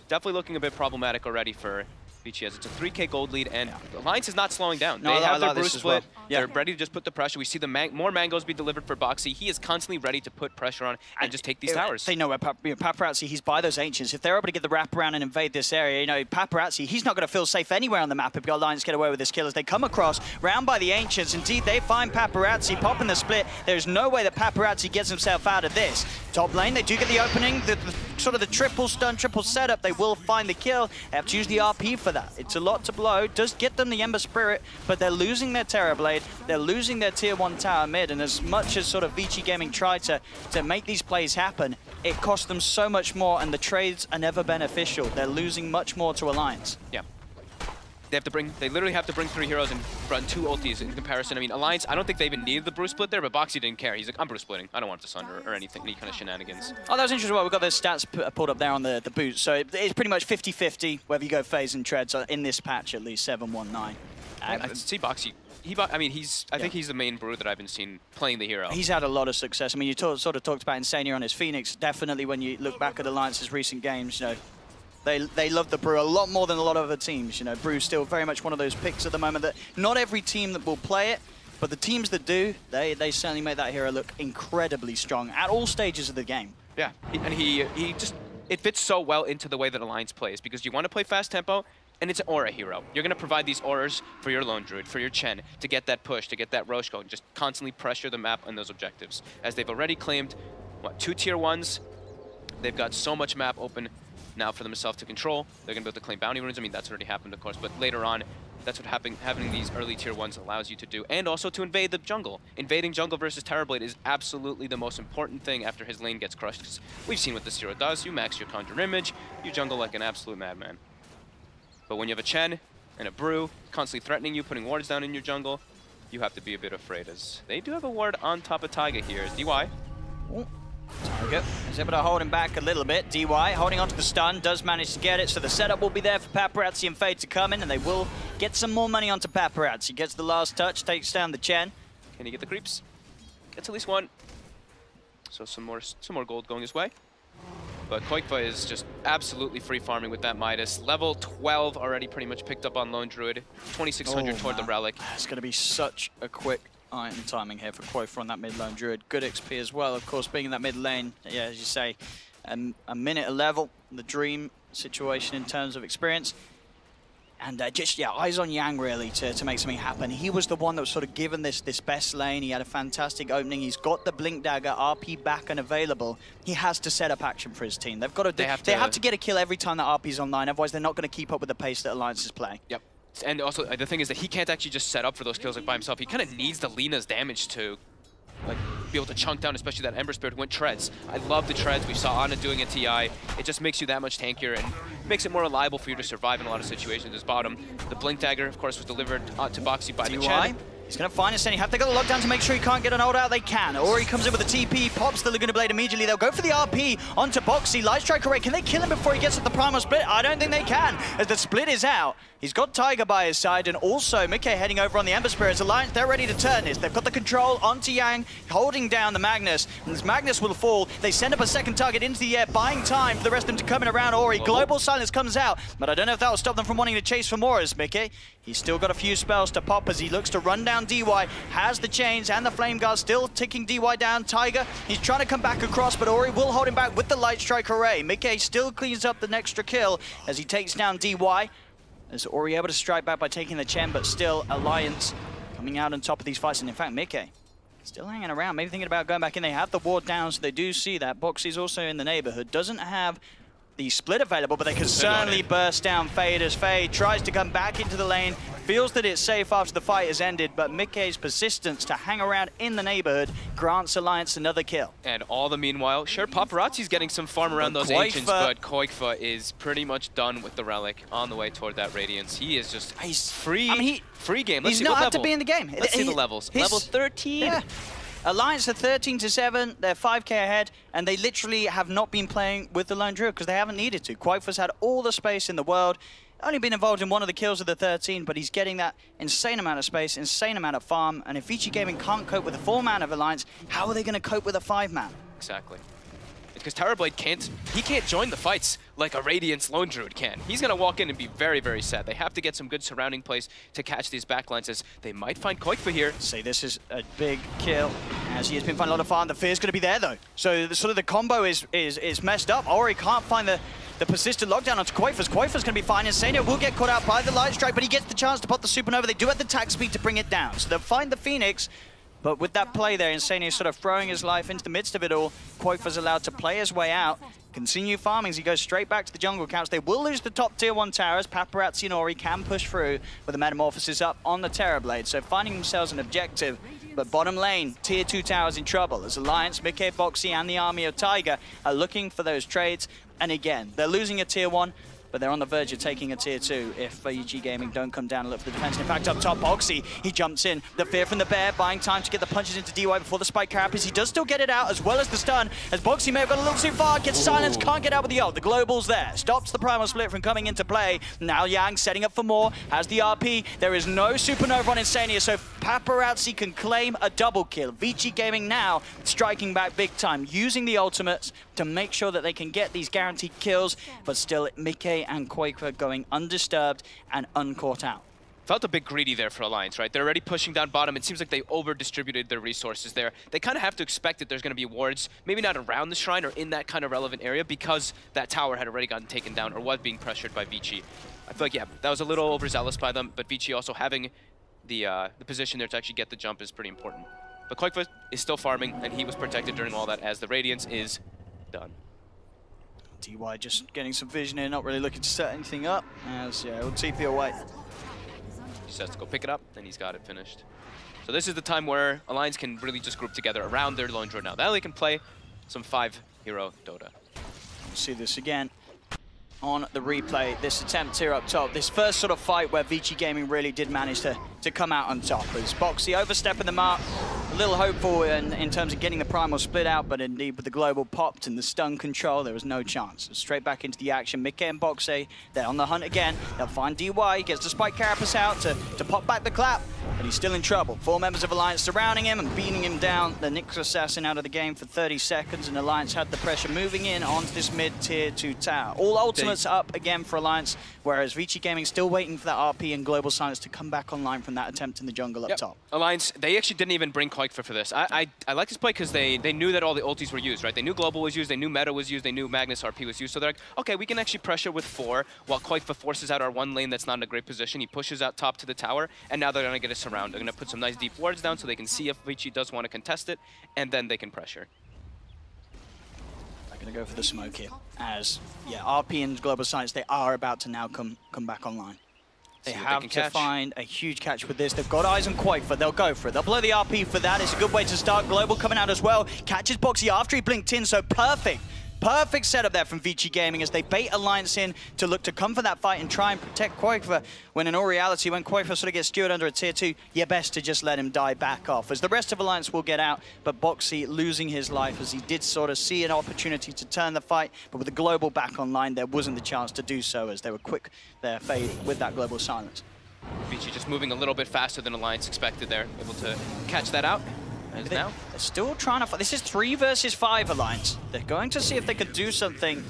definitely looking a bit problematic already for ViCi as it's a 3K gold lead, and Alliance is not slowing down. No, they have their brew split. Well. They're ready to just put the pressure. We see the more mangoes be delivered for Boxy. He is constantly ready to put pressure on and just take these towers. They know where Paparazzi, he's by those Ancients. If they're able to get the wraparound and invade this area, Paparazzi, he's not going to feel safe anywhere on the map if Alliance get away with this kill as they come across, round by the Ancients. Indeed, they find Paparazzi popping the split. There's no way that Paparazzi gets himself out of this. Top lane, they do get the opening, sort of the triple stun, triple setup. They will find the kill. They have to use the RP for that. It's a lot to blow. Does get them the Ember Spirit, but they're losing their Terrorblade. They're losing their tier 1 tower mid, and as much as sort of ViCi Gaming tried to make these plays happen, it cost them so much more, and the trades are never beneficial. They're losing much more to Alliance. Yeah. They literally have to bring 3 heroes and run 2 ultis in comparison. I mean, Alliance, I don't think they even needed the brew split there, but Boxy didn't care. He's like, I'm brew splitting. I don't want to sunder or anything, any kind of shenanigans. Oh, that was interesting. Well, we've got the stats pulled up there on the boots. So it's pretty much 50-50, whether you go phase and treads, in this patch at least, 7-1-9. I see Boxy. I think he's the main brew that I've been seeing playing the hero. He's had a lot of success. I mean, you sort of talked about Insania on his Phoenix. Definitely when you look back at Alliance's recent games, they love the brew a lot more than a lot of other teams. Brew's still very much one of those picks at the moment that not every team that will play it, but the teams that do, they certainly make that hero look incredibly strong at all stages of the game. Yeah, it fits so well into the way that Alliance plays because you want to play fast tempo, and it's an aura hero. You're going to provide these auras for your Lone Druid, for your Chen, to get that push, to get that Roche going, just constantly pressure the map on those objectives. As they've already claimed, what, 2 tier 1s? They've got so much map open now for themselves to control. They're going to be able to claim bounty runes. I mean, that's already happened, of course, but later on, that's what having these early tier 1s allows you to do, and also to invade the jungle. Invading jungle versus Terrorblade is absolutely the most important thing after his lane gets crushed, because we've seen what this hero does. You max your Conjure Image, you jungle like an absolute madman. But when you have a Chen and a Brew constantly threatening you, putting wards down in your jungle, you have to be a bit afraid, as they do have a ward on top of Taiga here. DY. Ooh. Taiga is able to hold him back a little bit. DY holding onto the stun, does manage to get it, so the setup will be there for Paparazzi and Fade to come in, and they will get some more money onto Paparazzi. Gets the last touch, takes down the Chen. Can he get the creeps? Gets at least one. So some more gold going his way. But Koikva is just absolutely free farming with that Midas. Level 12 already pretty much picked up on Lone Druid. 2,600 toward the Relic. It's going to be such a quick item timing here for Koikva on that mid Lone Druid. Good XP as well, of course, being in that mid lane. Yeah, as you say, a minute a level, the dream situation in terms of experience. And just, yeah, eyes on Yang, really, to make something happen. He was the one that was sort of given this best lane. He had a fantastic opening. He's got the Blink Dagger, RP back and available. He has to set up action for his team. They've got to they have to get a kill every time that RP's online, otherwise they're not going to keep up with the pace that Alliance is playing. Yep. And also, the thing is that he can't actually just set up for those kills like by himself. He kind of needs the Lina's damage to like be able to chunk down, especially that Ember Spirit went treads. I love the treads. We saw Ana doing a TI. It just makes you that much tankier and makes it more reliable for you to survive in a lot of situations. As bottom, the Blink Dagger, of course, was delivered to Boxy by the Chen. He's going to find us, and have to go to lockdown to make sure he can't get an ult out. They can. Ori comes in with a TP, pops the Laguna Blade immediately. They'll go for the RP onto Boxy. Light Strike array. Can they kill him before he gets at the Primal Split? I don't think they can, as the split is out. He's got Taiga by his side, and also Mickey heading over on the Ember Spirits. Alliance, they're ready to turn this. They've got the control onto Yang, holding down the Magnus. And this Magnus will fall. They send up a second target into the air, buying time for the rest of them to come in around Ori. Global Silence comes out, but I don't know if that will stop them from wanting to chase for more as Mickey. He's still got a few spells to pop as he looks to run down DY. Has the chains and the Flame Guard still ticking DY down. Taiga, he's trying to come back across, but Ori will hold him back with the Light Strike array. Mickey still cleans up the extra kill as he takes down DY. Is Ori able to strike back by taking the Chen, but still Alliance coming out on top of these fights. And in fact, Mickey still hanging around, maybe thinking about going back in. They have the ward down, so they do see that. Boxy's also in the neighborhood. Doesn't have the split available, but they can certainly burst down Fade as Fade tries to come back into the lane. Feels that it's safe after the fight has ended, but Mickey's persistence to hang around in the neighborhood grants Alliance another kill. And all the meanwhile, sure, Paparazzi's getting some farm around those Ancients, but Koikva is pretty much done with the Relic on the way toward that Radiance. He is just free, free game. Let's see not what have level. to be in the game. Let's see the levels. Level 13. Yeah. Alliance are 13-7, they're 5k ahead, and they literally have not been playing with the Lone Druid because they haven't needed to. Koikva's had all the space in the world, only been involved in one of the kills of the 13, but he's getting that insane amount of space, insane amount of farm, and if ViCi Gaming can't cope with a 4-man of Alliance, how are they going to cope with a 5-man? Exactly. Because Terrorblade can't join the fights like a Radiance Lone Druid can. He's going to walk in and be very, very sad. They have to get some good surrounding plays to catch these backlines, as they might find Koikva here. Say this is a big kill, as he has been finding a lot of farm. The fear's going to be there, though. So the combo is messed up. Ori can't find the persistent lockdown onto Koikva's. Koikva's going to be fine. Insania will get caught out by the Light Strike, but he gets the chance to pop the Supernova. They do have the attack speed to bring it down. So they'll find the Phoenix. But with that play there, Insania is sort of throwing his life into the midst of it all. Koikva's allowed to play his way out, continue farming as he goes straight back to the jungle camps. They will lose the top tier 1 towers. Paparazzi and Ori can push through with the Metamorphosis up on the Terrorblade. So finding themselves an objective. But bottom lane, tier 2 towers in trouble as Alliance, Mickey, Boxy, and the army of Taiga are looking for those trades. And again, they're losing a tier 1. But they're on the verge of taking a tier 2 if ViCi Gaming don't come down and look for the defense. In fact, up top, Boxy, he jumps in. The fear from the bear, buying time to get the punches into DY before the spike carapace. He does still get it out, as well as the stun, as Boxy may have gone a little too far, gets silenced, can't get out with the ult. The global's there, stops the primal split from coming into play. Now Yang setting up for more, has the RP. There is no supernova on Insania, so Paparazzi can claim a double kill. ViCi Gaming now striking back big time, using the ultimates to make sure that they can get these guaranteed kills, but still Mickey and Koikva going undisturbed and uncaught out. felt a bit greedy there for Alliance, right? They're already pushing down bottom. It seems like they over-distributed their resources there. They kind of have to expect that there's going to be wards, maybe not around the shrine or in that kind of relevant area, because that tower had already gotten taken down or was being pressured by ViCi. I feel like, yeah, that was a little overzealous by them, but ViCi also having the position there to actually get the jump is pretty important. But Koikva is still farming, and he was protected during all that as the Radiance is done. DY just getting some vision here, not really looking to set anything up, as, yeah, he'll TP away. He just has to go pick it up, and he's got it finished. So this is the time where Alliance can really just group together around their lone druid now. Now they can play some 5-hero Dota. We'll see this again on the replay. This attempt here up top, this first sort of fight where ViCi Gaming really did manage to come out on top. As Boxy overstepping the mark, a little hopeful in terms of getting the primal split out, but indeed with the global popped and the stun control, there was no chance. Straight back into the action. Mickey and Boxy, they're on the hunt again. They'll find DY, gets the Spike Carapace out to pop back the clap, but he's still in trouble. 4 members of Alliance surrounding him and beating him down. The Nyx Assassin out of the game for 30 seconds, and Alliance had the pressure moving in onto this mid-tier 2 tower. All ultimates up again for Alliance, whereas ViCi Gaming still waiting for that RP and Global Silence to come back online from that attempt in the jungle up top. Alliance, they actually didn't even bring Koikva for this. I like this play because they knew that all the ultis were used, right? They knew Global was used, they knew Meta was used, they knew Magnus RP was used, so they're like, okay, we can actually pressure with 4 while Koikva forces out our 1 lane that's not in a great position. He pushes out top to the tower, and now they're going to get a surround. They're going to put some nice deep wards down so they can see if ViCi does want to contest it, and then they can pressure. They're going to go for the smoke here, as, yeah, RP and Global Silence, they are about to now come back online. They have to find a huge catch with this. They've got eyes on Koikva. They'll go for it. They'll blow the RP for that. It's a good way to start. Global coming out as well. Catches Boxy after he blinked in, so perfect. Perfect setup there from ViCi Gaming as they bait Alliance in to look to come for that fight and try and protect Koikva, when in all reality, when Koikva sort of gets skewered under a tier 2, you're best to just let him die back off, as the rest of Alliance will get out, but Boxy losing his life as he did sort of see an opportunity to turn the fight, but with the Global back online, there wasn't the chance to do so, as they were quick there, Fade, with that Global Silence. ViCi just moving a little bit faster than Alliance expected there, able to catch that out. They're still trying to fight. This is 3 versus 5 Alliance. They're going to see if they could do something.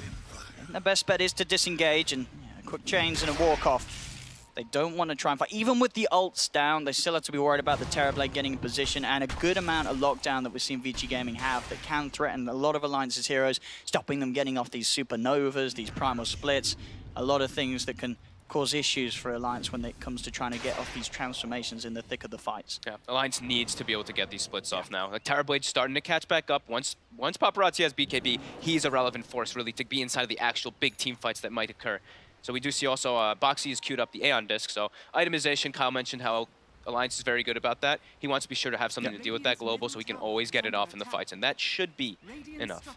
The best bet is to disengage and quick chains and a walk-off. They don't want to try and fight. Even with the ults down, they still have to be worried about the Terrorblade getting in position and a good amount of lockdown that we've seen ViCi Gaming have that can threaten a lot of Alliance's heroes, stopping them getting off these supernovas, these primal splits, a lot of things that can cause issues for Alliance when it comes to trying to get off these transformations in the thick of the fights. Yeah, Alliance needs to be able to get these splits off now. Like, Terrorblade's starting to catch back up. Once Paparazzi has BKB, he's a relevant force really to be inside of the actual big team fights that might occur. So we do see also Boxy has queued up the Aeon disc. So itemization, Kyle mentioned how Alliance is very good about that. He wants to be sure to have something to deal with that global so he can always get it off in the fights, and that should be enough.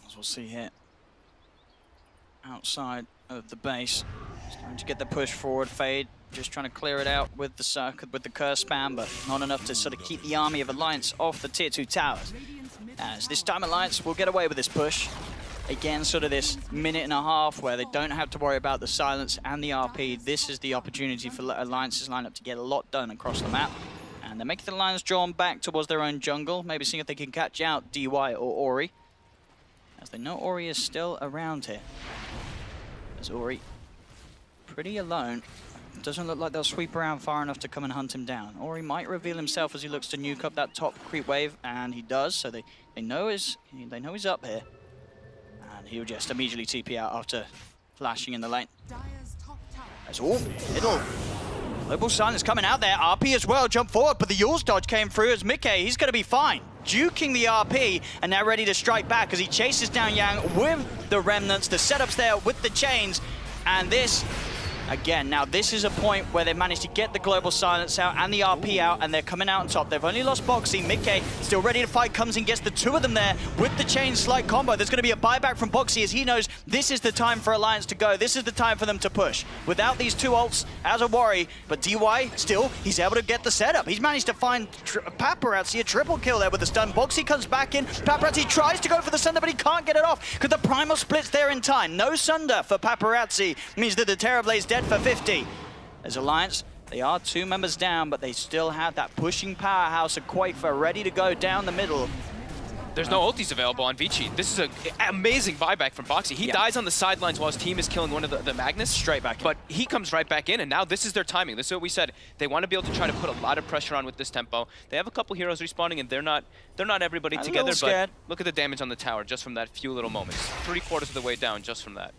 As we'll see here, outside of the base, just trying to get the push forward. Fade just trying to clear it out with the circuit, with the curse spam, but not enough to sort of keep the army of Alliance off the tier 2 towers. As this time Alliance will get away with this push. Again, sort of this minute and a half where they don't have to worry about the silence and the RP. This is the opportunity for Alliance's lineup to get a lot done across the map. And they're making the lines drawn back towards their own jungle, maybe seeing if they can catch out DY or Ori, as they know Ori is still around here. As Ori pretty alone. Doesn't look like they'll sweep around far enough to come and hunt him down. Ori might reveal himself as he looks to nuke up that top creep wave, and he does, so they know he's up here. And he'll just immediately TP out after flashing in the lane. As middle. Global Silence coming out there. RP as well, jump forward, but the Yule's dodge came through as Mickey, he's going to be fine. Juking the RP, and now ready to strike back as he chases down Yang with the remnants. The setup's there with the chains, and this, again, now this is a point where they managed to get the Global Silence out and the RP out, and they're coming out on top. They've only lost Boxy. Mickey still ready to fight, comes and gets the 2 of them there with the chain slight combo. There's going to be a buyback from Boxy as he knows this is the time for Alliance to go. This is the time for them to push. Without these 2 ults as a worry, but DY still, he's able to get the setup. He's managed to find Paparazzi a triple kill there with the stun. Boxy comes back in. Paparazzi tries to go for the Sunder, but he can't get it off because the Primal splits there in time. No Sunder for Paparazzi means that the Terrorblade's dead for 50. As Alliance, they are 2 members down, but they still have that pushing powerhouse of Koikva ready to go down the middle. There's no ultis available on ViCi. This is an amazing buyback from Boxy. He dies on the sidelines while his team is killing one of the Magnus. Straight back in. But he comes right back in, and now this is their timing. This is what we said. They want to be able to try to put a lot of pressure on with this tempo. They have a couple heroes respawning, and they're not everybody together, but look at the damage on the tower just from that few little moments. 3/4 of the way down just from that.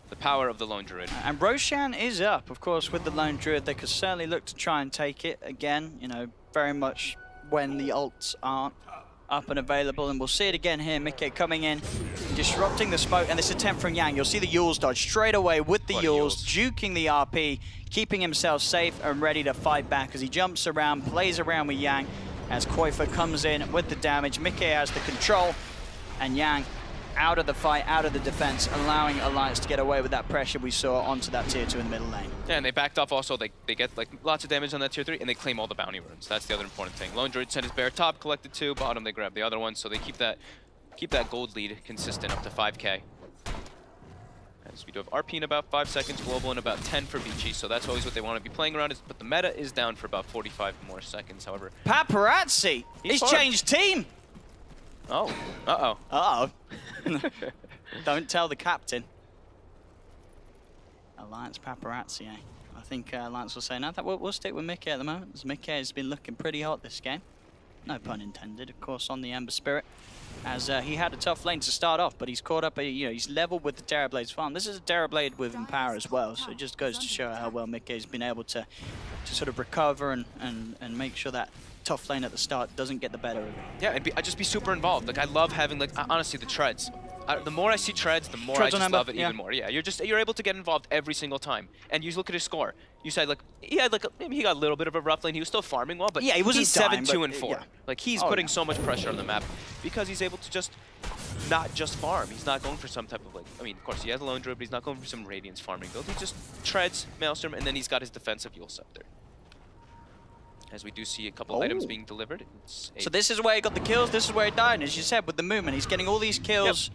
The power of the Lone Druid. And Roshan is up, of course, with the Lone Druid. They could certainly look to try and take it again, you know, very much when the ults aren't up and available. And we'll see it again here. Mickey coming in, disrupting the smoke. And this attempt from Yang. You'll see the Yules dodge straight away with the Yules, juking the RP, keeping himself safe and ready to fight back as he jumps around, plays around with Yang as Koifa comes in with the damage. Mickey has the control, and Yang out of the fight, out of the defense, allowing Alliance to get away with that pressure we saw onto that tier 2 in the middle lane. Yeah, and they backed off also. They get like lots of damage on that tier 3, and they claim all the bounty runes. That's the other important thing. Lone Druid sent his bear top, collected 2, bottom they grab the other one, so they keep that gold lead consistent up to 5K. As we do have RP in about 5 seconds, global in about 10 for ViCi, so that's always what they want to be playing around. But the meta is down for about 45 more seconds, however. Paparazzi! He's changed team! Oh, uh-oh. Uh-oh. Don't tell the captain. Alliance Paparazzi, eh? I think Alliance will say, no, we'll stick with Mickey at the moment, as Mickey has been looking pretty hot this game. No pun intended, of course, on the Ember Spirit, as he had a tough lane to start off, but he's caught up, he's leveled with the Terrorblade's farm. This is a Terrorblade with Empower as well, so it just goes to show how well Mickey's been able to sort of recover and make sure that tough lane at the start doesn't get the better of it. Yeah, I'd just be super involved. Like, I love having, like, honestly, the treads. The more I see treads, the more I just love it even more. Yeah, you're able to get involved every single time. And you look at his score. You said, like, he had, like, maybe he got a little bit of a rough lane. He was still farming well, but yeah, he wasn't he's 7-2-4. Yeah. Like, he's putting so much pressure on the map because he's able to just not just farm. He's not going for some type of, like, I mean, of course, he has a Lone Druid, but he's not going for some Radiance farming build. He just treads, Maelstrom, and then he's got his defensive Yules up there. As we do see a couple items being delivered. So this is where he got the kills, this is where he died, and as you said, with the movement, he's getting all these kills.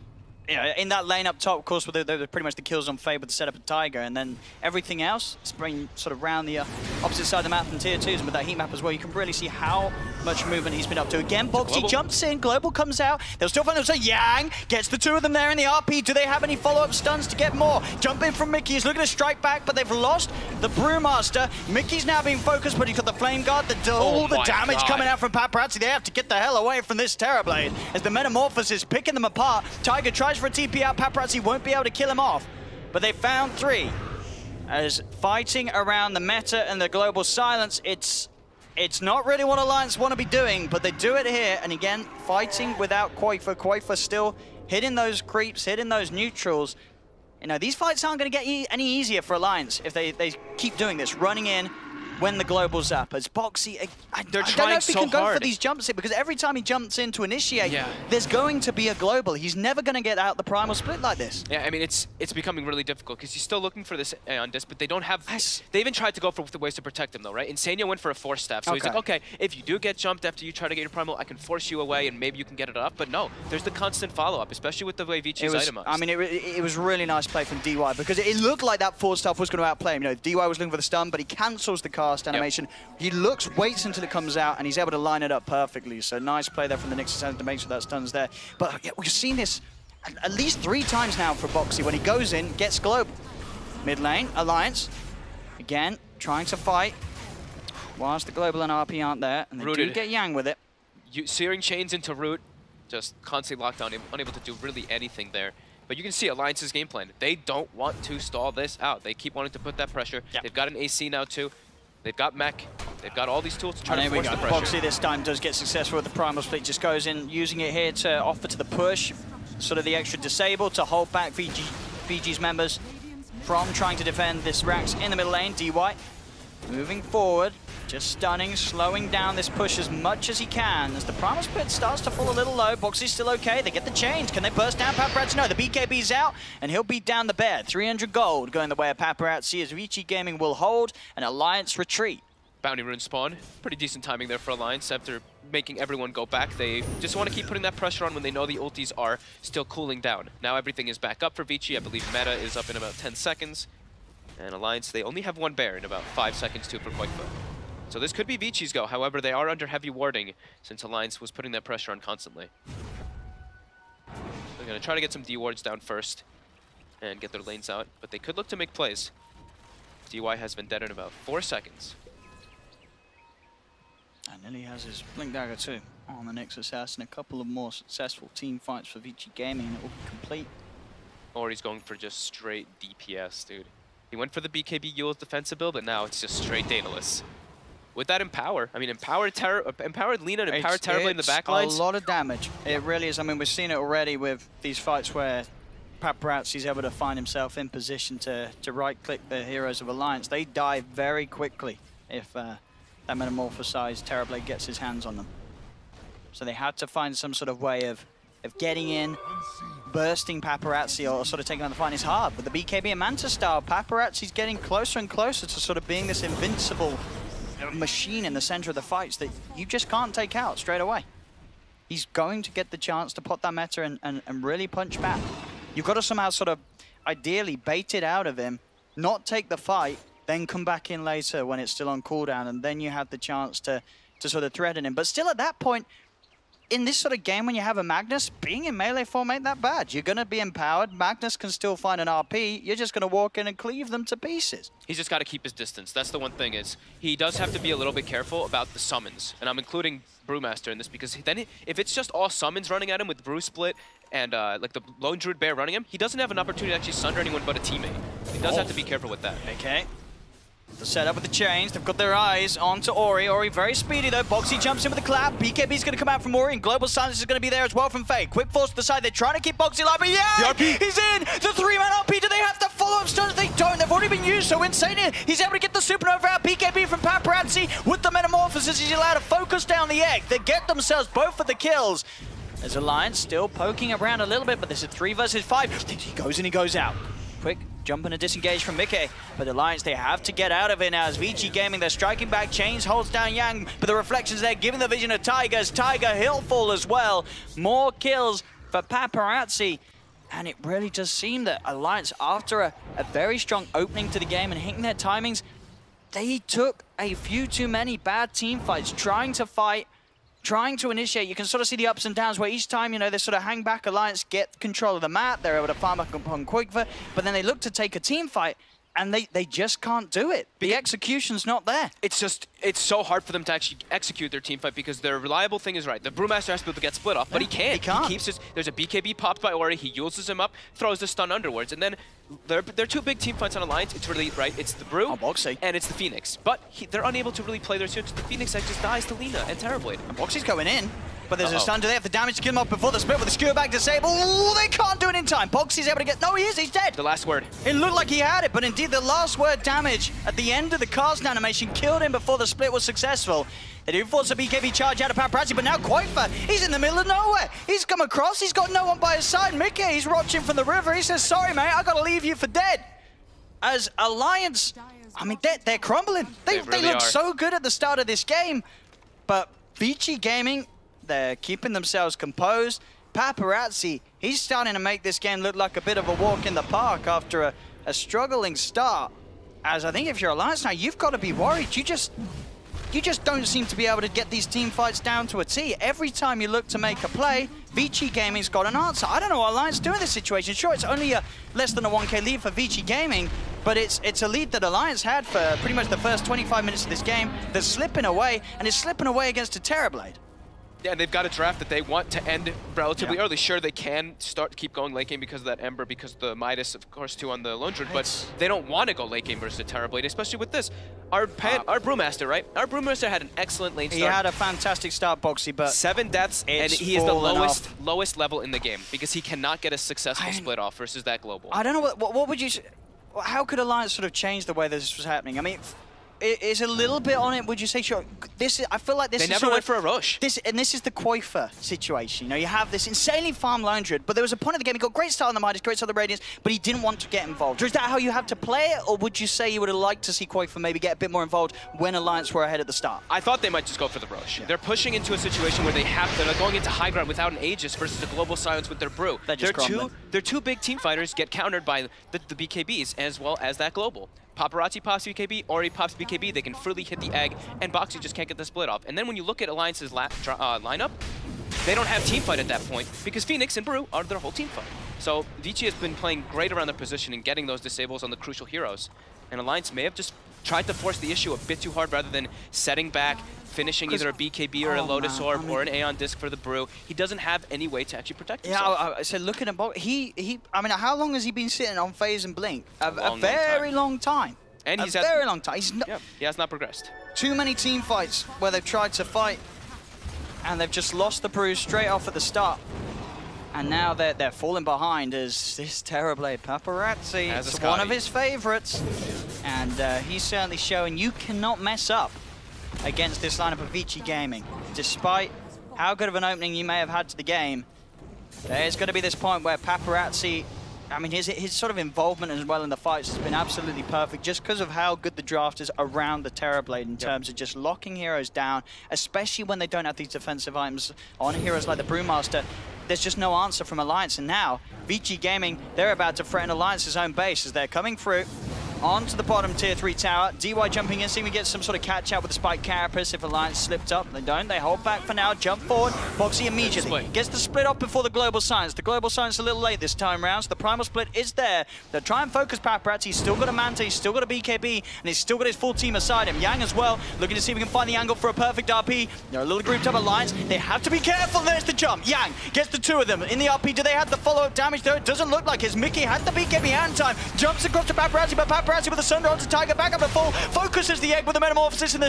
You know, in that lane up top, of course, with pretty much the kills on Faye with the setup of Tiger, and then everything else is bringing sort of round the opposite side of the map from tier 2s, and with that heat map as well, you can really see how much movement he's been up to. Again, Boxy jumps in, Global comes out, they'll still find themselves. Yang gets the 2 of them there in the RP. Do they have any follow-up stuns to get more? Jump in from Mickey, he's looking to strike back, but they've lost the Brewmaster. Mickey's now being focused, but he's got the Flame Guard, all the damage coming out from Paparazzi. They have to get the hell away from this Terrorblade as the Metamorphosis picking them apart. Tiger tries for a TP out, Paparazzi won't be able to kill him off, but they found 3. As fighting around the meta and the global silence, it's not really what Alliance want to be doing, but they do it here, and again, fighting without Koifa. Koifa still hitting those creeps, hitting those neutrals. You know, these fights aren't going to get any easier for Alliance if they keep doing this, running in when the global's up. As Boxy, I don't know if he can go for these jumps in, because every time he jumps in to initiate, there's going to be a global. He's never going to get out the primal split like this. Yeah, I mean, it's becoming really difficult because he's still looking for this on disc, but they don't have... They even tried to go for the ways to protect him, though, right? Insania went for a force staff, so he's like, okay, if you do get jumped after you try to get your primal, I can force you away and maybe you can get it up. But no, there's the constant follow-up, especially with the way ViCi's itemized. I mean, it was really nice play from DY, because it looked like that force staff was going to outplay him. You know, DY was looking for the stun, but he cancels the cast animation. He looks, waits until it comes out, and he's able to line it up perfectly. So nice play there from the Nixon to make sure that stun's there. But yeah, we've seen this at least 3 times now for Boxy. When he goes in, gets global. Mid lane, Alliance. Again, trying to fight. Whilst the global and RP aren't there, and they do get Yang with it. Searing chains into root, just constantly locked down, unable to do really anything there. But you can see Alliance's game plan. They don't want to stall this out. They keep wanting to put that pressure. They've got an AC now too. They've got mech. They've got all these tools to try to force the pressure. Boxy this time does get successful with the primal split. Just goes in, using it here to offer to the push. Sort of the extra disable to hold back VG's members from trying to defend this Rax in the middle lane. DY moving forward, just stunning, slowing down this push as much as he can. As the primal split starts to fall a little low, Boxy's still okay. They get the change. Can they burst down Paparazzi? No, the BKB's out, and he'll beat down the bear. 300 gold going the way of Paparazzi as ViCi Gaming will hold an Alliance retreat. Bounty rune spawn. Pretty decent timing there for Alliance after making everyone go back. They just want to keep putting that pressure on when they know the ultis are still cooling down. Now everything is back up for ViCi. I believe meta is up in about 10 seconds. And Alliance, they only have 1 bear in about 5 seconds too for Koifa. So this could be ViCi's go. However, they are under heavy warding since Alliance was putting that pressure on constantly. They're going to try to get some D wards down first and get their lanes out, but they could look to make plays. DY has Vendetta in about 4 seconds. And Lily has his Blink Dagger too on the next assassin. A couple of more successful team fights for ViCi Gaming and it will be complete. Or he's going for just straight DPS, dude. He went for the BKB Yule's defensive build, but now it's just straight Daedalus. With that Empower, I mean, empowered Lina and empowered Terrorblade in the backlines. A lot of damage. It really is. I mean, we've seen it already with these fights where Paparazzi's able to find himself in position to right-click the heroes of Alliance. They die very quickly if that metamorphosized Terrorblade gets his hands on them. So they had to find some sort of way of getting in, bursting Paparazzi, or sort of taking on the fight. And it's hard. With the BKB and Manta style, Paparazzi's getting closer and closer to sort of being this invincible machine in the center of the fights that you just can't take out straight away. He's going to get the chance to put that meta and really punch back. You've got to somehow sort of ideally bait it out of him, not take the fight, then come back in later when it's still on cooldown, and then you have the chance to sort of threaten him. But still at that point, in this sort of game when you have a Magnus, being in melee form ain't that bad. You're going to be empowered. Magnus can still find an RP. You're just going to walk in and cleave them to pieces. He's just got to keep his distance. That's the one thing is he does have to be a little bit careful about the summons. And I'm including Brewmaster in this because then if it's just all summons running at him with Brew Split and like the Lone Druid Bear running him, he doesn't have an opportunity to actually sunder anyone but a teammate. He does have to be careful with that. Okay. The setup with the chains, they've got their eyes onto Ori. Ori very speedy though, Boxy jumps in with a clap. BKB's gonna come out from Ori and Global Silence is gonna be there as well from Faye. Quick force to the side, they're trying to keep Boxy alive, but yeah! He's in! The 3-man RP, do they have to follow up stuns? They don't, they've already been used, so Insane he's able to get the Supernova out. BKB from Paparazzi with the Metamorphosis, he's allowed to focus down the egg. They get themselves both of the kills. There's Alliance still poking around a little bit, but this is 3 versus 5. He goes in, he goes out. Quick jump and a disengage from Mickey, but Alliance, they have to get out of it now as ViCi Gaming, they're striking back, Chains holds down Yang, but the reflections there giving the vision of Tigers. Tiger Hillfall as well. More kills for Paparazzi, and it really does seem that Alliance, after a very strong opening to the game and hitting their timings, they took a few too many bad team fights, trying to fight, trying to initiate. You can sort of see the ups and downs where each time, you know, they sort of hang back, Alliance get control of the map, they're able to farm up upon Quickver, but then they look to take a team fight, and they just can't do it. The execution's not there. It's so hard for them to actually execute their team fight because their reliable thing is right. The Brewmaster has to be able to get split off, but he can't. He can't. He keeps his, there's a BKB popped by Ori, he uses him up, throws the stun underwards, and then they're two big team fights on Alliance. It's really, right, it's the Brew and it's the Phoenix. But they're unable to really play their suits. The Phoenix that just dies to Lina and Terrorblade. And Boxy's going in. But there's a stun. Do they have the damage to kill him up before the split with the skewer back disable? Ooh, they can't do it in time. Boxy's able to get... No, he is. He's dead. The last word. It looked like he had it, but indeed the last word damage at the end of the cast animation killed him before the split was successful. They do force a BKB charge out of Paparazzi, but now Quifer, he's in the middle of nowhere. He's come across. He's got no one by his side. Mickey, he's watching from the river. He says, sorry, mate, I got to leave you for dead. As Alliance, I mean, they're crumbling. They look so good at the start of this game, but ViCi Gaming, they're keeping themselves composed. Paparazzi, he's starting to make this game look like a bit of a walk in the park after a struggling start. As I think if you're Alliance now, you've got to be worried. You just don't seem to be able to get these team fights down to a T. Every time you look to make a play, ViCi Gaming's got an answer. I don't know what Alliance do in this situation. Sure, it's only a less than a 1K lead for ViCi Gaming, but it's a lead that Alliance had for pretty much the first 25 minutes of this game. They're slipping away, and it's slipping away against a Terrorblade. Yeah, and they've got a draft that they want to end relatively early. Sure, they can start to keep going late game because of that Ember, because of the Midas, of course, too, on the Lone Druid, but they don't want to go late game versus a Terrorblade, especially with this. Our Brewmaster, right? Our Brewmaster had an excellent lane start. He had a fantastic start, Boxy, but 7 deaths, and he is the lowest level in the game because he cannot get a successful split off versus that global. I don't know, what would you... How could Alliance sort of change the way that this was happening? I mean... Is a little bit on it, would you say? Sure. I feel like this is... They never went for a rush. This is the Quifer situation. You know, you have this insanely farm Lone Druid, but there was a point of the game, he got great start on the Midas, great start on the Radiance, but he didn't want to get involved. Is that how you have to play it, or would you say you would have liked to see Quifer maybe get a bit more involved when Alliance were ahead at the start? I thought they might just go for the rush. Yeah. They're pushing into a situation where they're going into high ground without an Aegis versus a global silence with their Brew. They're two big team fighters get countered by the BKBs as well as that global. Paparazzi pops BKB, Ori pops BKB, they can freely hit the egg, and Boxy just can't get the split off. And then when you look at Alliance's lineup, they don't have team fight at that point because Phoenix and Brew are their whole team fight. So ViCi has been playing great around their position and getting those disables on the crucial heroes. And Alliance may have just tried to force the issue a bit too hard rather than setting back, finishing either a BKB or a Lotus Orb or an Aeon Disc for the Brew. He doesn't have any way to actually protect himself. Yeah, I said looking at Bob, I mean, how long has he been sitting on Phase and Blink? A very long time. And he's a very long time. He has not progressed. Too many team fights where they've tried to fight and they've just lost the Brew straight off at the start. And now they're falling behind as this Terrorblade Paparazzi, it's one of his favorites. And he's certainly showing you cannot mess up against this lineup of ViCi Gaming. Despite how good of an opening you may have had to the game, there's going to be this point where Paparazzi, I mean, his sort of involvement as well in the fights has been absolutely perfect just because of how good the draft is around the Terrorblade in terms of just locking heroes down, especially when they don't have these defensive items on heroes like the Brewmaster. There's just no answer from Alliance, and now ViCi Gaming, they're about to threaten Alliance's own base as they're coming through onto the bottom tier 3 tower. DY jumping in, seeing we get some sort of catch out with the Spike Carapace if Alliance slipped up. They don't, they hold back for now, jump forward. Boxy immediately gets the split off before the Global Silence. The Global Silence a little late this time round, so the Primal Split is there. They'll try and focus Paparazzi. He's still got a Manta, he's still got a BKB, and he's still got his full team aside him. Yang as well, looking to see if we can find the angle for a perfect RP. They're a little grouped up Alliance. They have to be careful. There's the jump. Yang gets the 2 of them in the RP. Do they have the follow-up damage though? It doesn't look like his Mickey had the BKB hand time. Jumps across to Paparazzi, but Paparazzi with the Thunder onto Tiger, back up to full, focuses the egg with the Metamorphosis and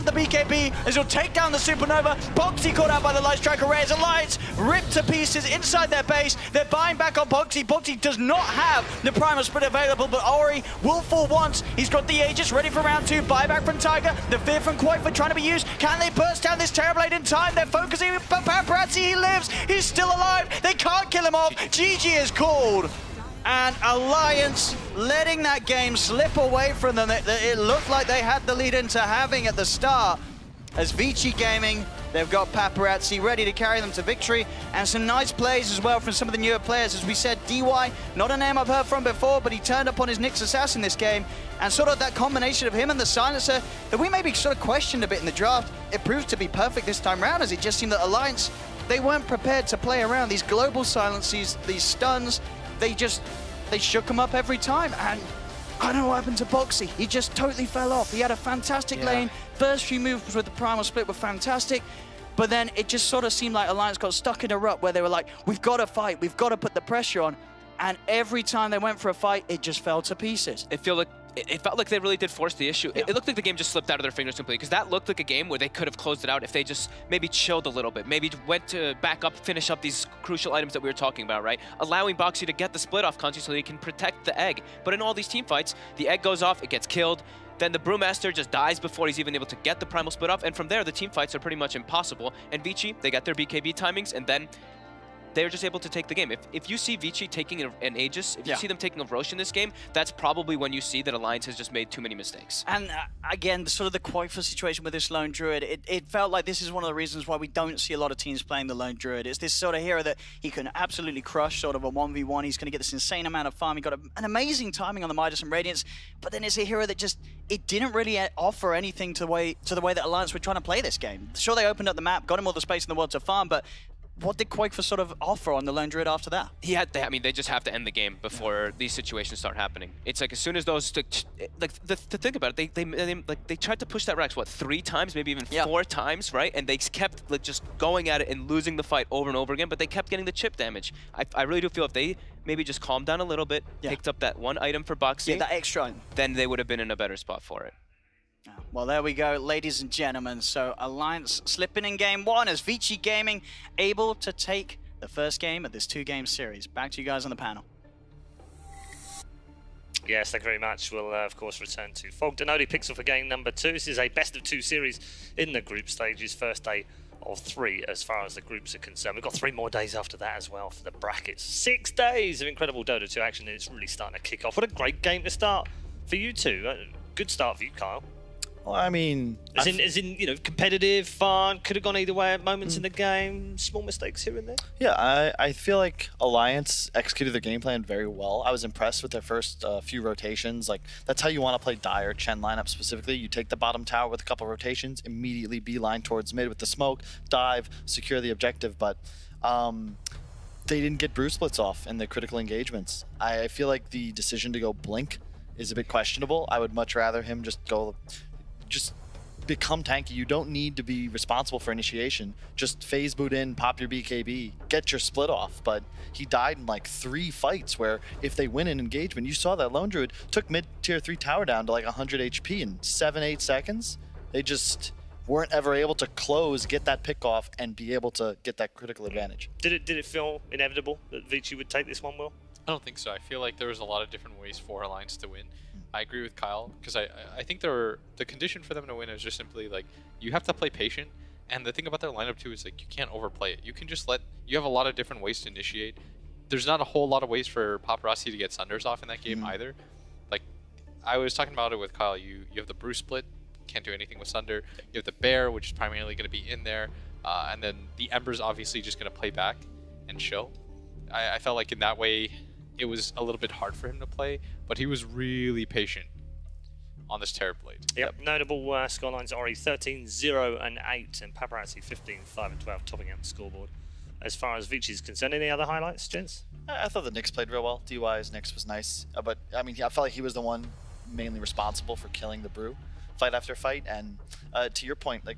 the BKB as he'll take down the Supernova. Boxy caught out by the Light Striker Rays. Alliance ripped to pieces inside their base. They're buying back on Boxy. Boxy does not have the Primal Split available, but Ori will fall once. He's got the Aegis ready for round 2. Buyback from Tiger. The Fear from Quaifa trying to be used. Can they burst down this Terrorblade in time? They're focusing, but Paparazzi, he lives. He's still alive. They can't kill him off. GG is called. And Alliance letting that game slip away from them. It looked like they had the lead into having at the start. As ViCi Gaming, they've got Paparazzi ready to carry them to victory. And some nice plays as well from some of the newer players. As we said, DY, not a name I've heard from before, but he turned up on his Nyx Assassin this game. And sort of that combination of him and the Silencer that we maybe sort of questioned a bit in the draft, it proved to be perfect this time round, as it just seemed that Alliance, they weren't prepared to play around. These global silences, these stuns, they shook him up every time. And I don't know what happened to Boxy. He just totally fell off. He had a fantastic lane. First few moves with the Primal Split were fantastic. But then it just sort of seemed like Alliance got stuck in a rut where they were like, we've got to fight. We've got to put the pressure on. And every time they went for a fight, it just fell to pieces. It felt like they really did force the issue. It looked like the game just slipped out of their fingers completely, because that looked like a game where they could have closed it out if they just maybe chilled a little bit, maybe went to back up, finish up these crucial items that we were talking about, right? Allowing Boxy to get the split off constantly so he can protect the egg. But in all these team fights, the egg goes off, it gets killed, then the Brewmaster just dies before he's even able to get the Primal Split off, and from there, the team fights are pretty much impossible. And ViCi, they got their BKB timings, and then they're just able to take the game. If you see ViCi taking an Aegis, if you see them taking a Roche in this game, that's probably when you see that Alliance has just made too many mistakes. And again, sort of the Quaifa situation with this Lone Druid, it felt like this is one of the reasons why we don't see a lot of teams playing the Lone Druid. It's this sort of hero that he can absolutely crush sort of a 1v1. He's going to get this insane amount of farm. He got an amazing timing on the Midas and Radiance, but then it's a hero that just, it didn't really offer anything to the way that Alliance were trying to play this game. Sure, they opened up the map, got him all the space in the world to farm, but what did Quaifa sort of offer on the Lone Druid after that? I mean, they just have to end the game before these situations start happening. It's like as soon as those, to think about it, they tried to push that Rex, what, 3 times, maybe even 4 times, right? And they kept just going at it and losing the fight over and over again, but they kept getting the chip damage. I really do feel if they maybe just calmed down a little bit, picked up that 1 item for Boxy, that extra, then they would have been in a better spot for it. Well, there we go, ladies and gentlemen. So Alliance slipping in game 1 as ViCi Gaming able to take the first game of this 2-game series. Back to you guys on the panel. Yes, thank you very much. We'll, of course, return to Fog Denodi Pixel for game number 2. This is a best-of-2 series in the group stages. First day of 3 as far as the groups are concerned. We've got 3 more days after that as well for the brackets. 6 days of incredible Dota 2 action, and it's really starting to kick off. What a great game to start for you two. Good start for you, Kyle. Well, I mean, As in, you know, competitive, fun, could have gone either way at moments in the game, small mistakes here and there. yeah, I feel like Alliance executed their game plan very well. I was impressed with their first few rotations. Like, that's how you want to play Dire Chen lineup specifically. You take the bottom tower with a couple rotations, immediately beeline towards mid with the smoke, dive, secure the objective. But they didn't get brew splits off in the critical engagements. I feel like the decision to go Blink is a bit questionable. I would much rather him just become tanky. You don't need to be responsible for initiation. Just phase boot in, pop your BKB, get your split off. But he died in like 3 fights where if they win an engagement, you saw that Lone Druid took mid tier 3 tower down to like 100 HP in 7-8 seconds. They just weren't ever able to close, get that pick off, and be able to get that critical advantage. Did it feel inevitable that ViCi would take this one, Will? I don't think so. I feel like there was a lot of different ways for Alliance to win. I agree with Kyle, because I think the condition for them to win is just simply like, you have to play patient, and the thing about their lineup too is like, you can't overplay it. You can just you have a lot of different ways to initiate. There's not a whole lot of ways for Paparazzi to get Sunders off in that game either. Like, I was talking about it with Kyle, you have the Brew split, can't do anything with Sunder. You have the Bear, which is primarily going to be in there, and then the Ember's obviously just going to play back and show. I felt like in that way, it was a little bit hard for him to play, but he was really patient on this Terrorblade. Yep. Notable scorelines: Ori 13-0-8 and Paparazzi 15-5-12, topping out the scoreboard. As far as ViCi is concerned, any other highlights, gents? I thought the Nyx played real well. DY's Nyx was nice, but I mean, I felt like he was the one mainly responsible for killing the Brew fight after fight. And to your point, like,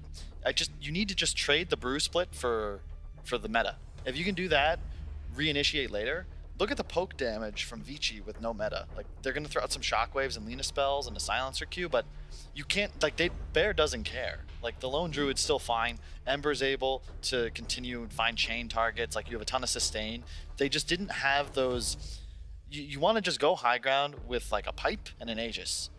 you need to just trade the Brew split for the meta. If you can do that, reinitiate later. Look at the poke damage from ViCi with no meta. Like, they're gonna throw out some shockwaves and Lina spells and a silencer Q, but you can't, like, Bear doesn't care. Like, the Lone Druid's still fine. Ember's able to continue and find chain targets. Like, you have a ton of sustain. They just didn't have those. You want to just go high ground with like a pipe and an Aegis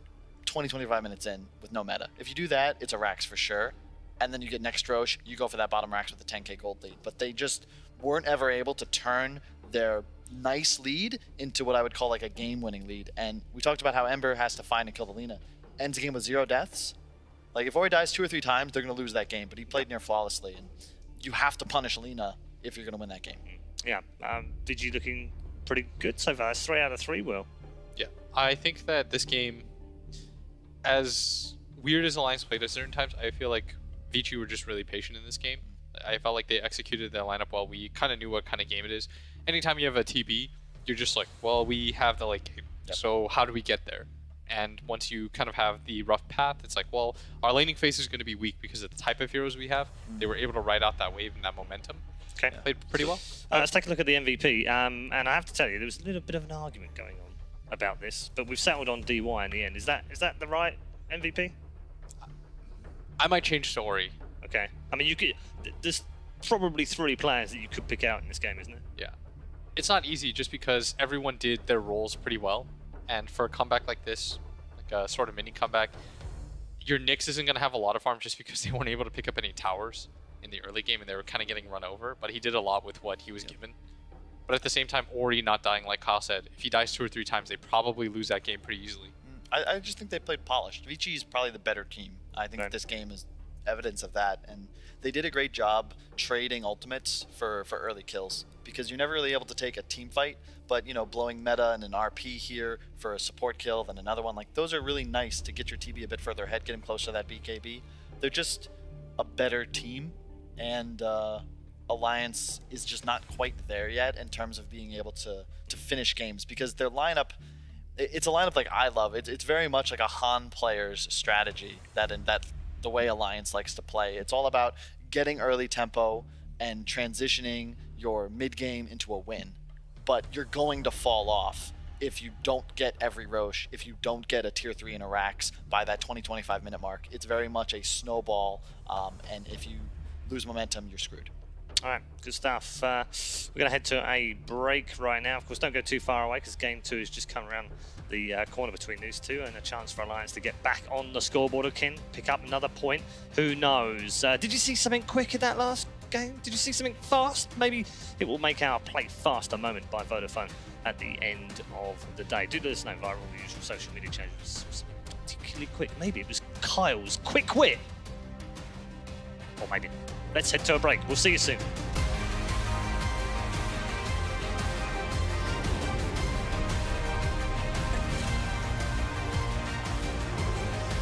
20-25 minutes in with no meta. If you do that, it's a Rax for sure. And then you get next Roche, you go for that bottom Rax with a 10k gold lead. But they just weren't ever able to turn their nice lead into what I would call like a game-winning lead. And we talked about how Ember has to find and kill the Lina. Ends the game with 0 deaths. Like, if Ori dies 2 or 3 times, they're going to lose that game. But he played near flawlessly, and you have to punish Lina if you're going to win that game. Yeah, ViCi looking pretty good so far. It's 3 out of 3, Will. Yeah, I think that this game, as weird as Alliance played at certain times, I feel like ViCi were just really patient in this game. I felt like they executed their lineup well. We kind of knew what kind of game it is. Anytime you have a TB, you're just like, well, we have the late game. Yep. So how do we get there? And once you kind of have the rough path, it's like, well, our laning phase is going to be weak because of the type of heroes we have. They were able to ride out that wave and that momentum. Okay. Played pretty well. Let's take a look at the MVP. And I have to tell you, there was a little bit of an argument going on about this, but we've settled on DY in the end. Is that the right MVP? I might change to Ori. Okay. I mean, there's probably 3 players that you could pick out in this game, isn't it? Yeah. It's not easy just because everyone did their roles pretty well. And for a comeback like this, like a sort of mini comeback, your Nyx isn't going to have a lot of farm just because they weren't able to pick up any towers in the early game and they were kind of getting run over. But he did a lot with what he was given. But at the same time, Ori not dying, like Kyle said, if he dies 2 or 3 times, they probably lose that game pretty easily. I just think they played polished. ViCi is probably the better team. I think this game is evidence of that, and they did a great job trading ultimates for early kills, because you're never really able to take a team fight, but you know, blowing meta and an RP here for a support kill, then another one, like those are really nice to get your TB a bit further ahead, get him closer to that BKB. They're just a better team, and Alliance is just not quite there yet in terms of being able to finish games, because their lineup, it's a lineup like I love. It's very much like a Han player's strategy, that the way Alliance likes to play. It's all about getting early tempo and transitioning your mid game into a win. But you're going to fall off if you don't get every Roche, if you don't get a tier 3 in a Rax by that 20-25 minute mark. It's very much a snowball, and if you lose momentum, you're screwed. All right, good stuff. We're going to head to a break right now. Of course, don't go too far away because Game 2 has just come around the corner between these two, and a chance for Alliance to get back on the scoreboard again, pick up another point. Who knows? Did you see something quick in that last game? Did you see something fast? Maybe it will make our play faster moment by Vodafone at the end of the day. Do let us know via all the usual social media channels. particularly quick. Maybe it was Kyle's quick wit. Or maybe. Let's head to a break. We'll see you soon.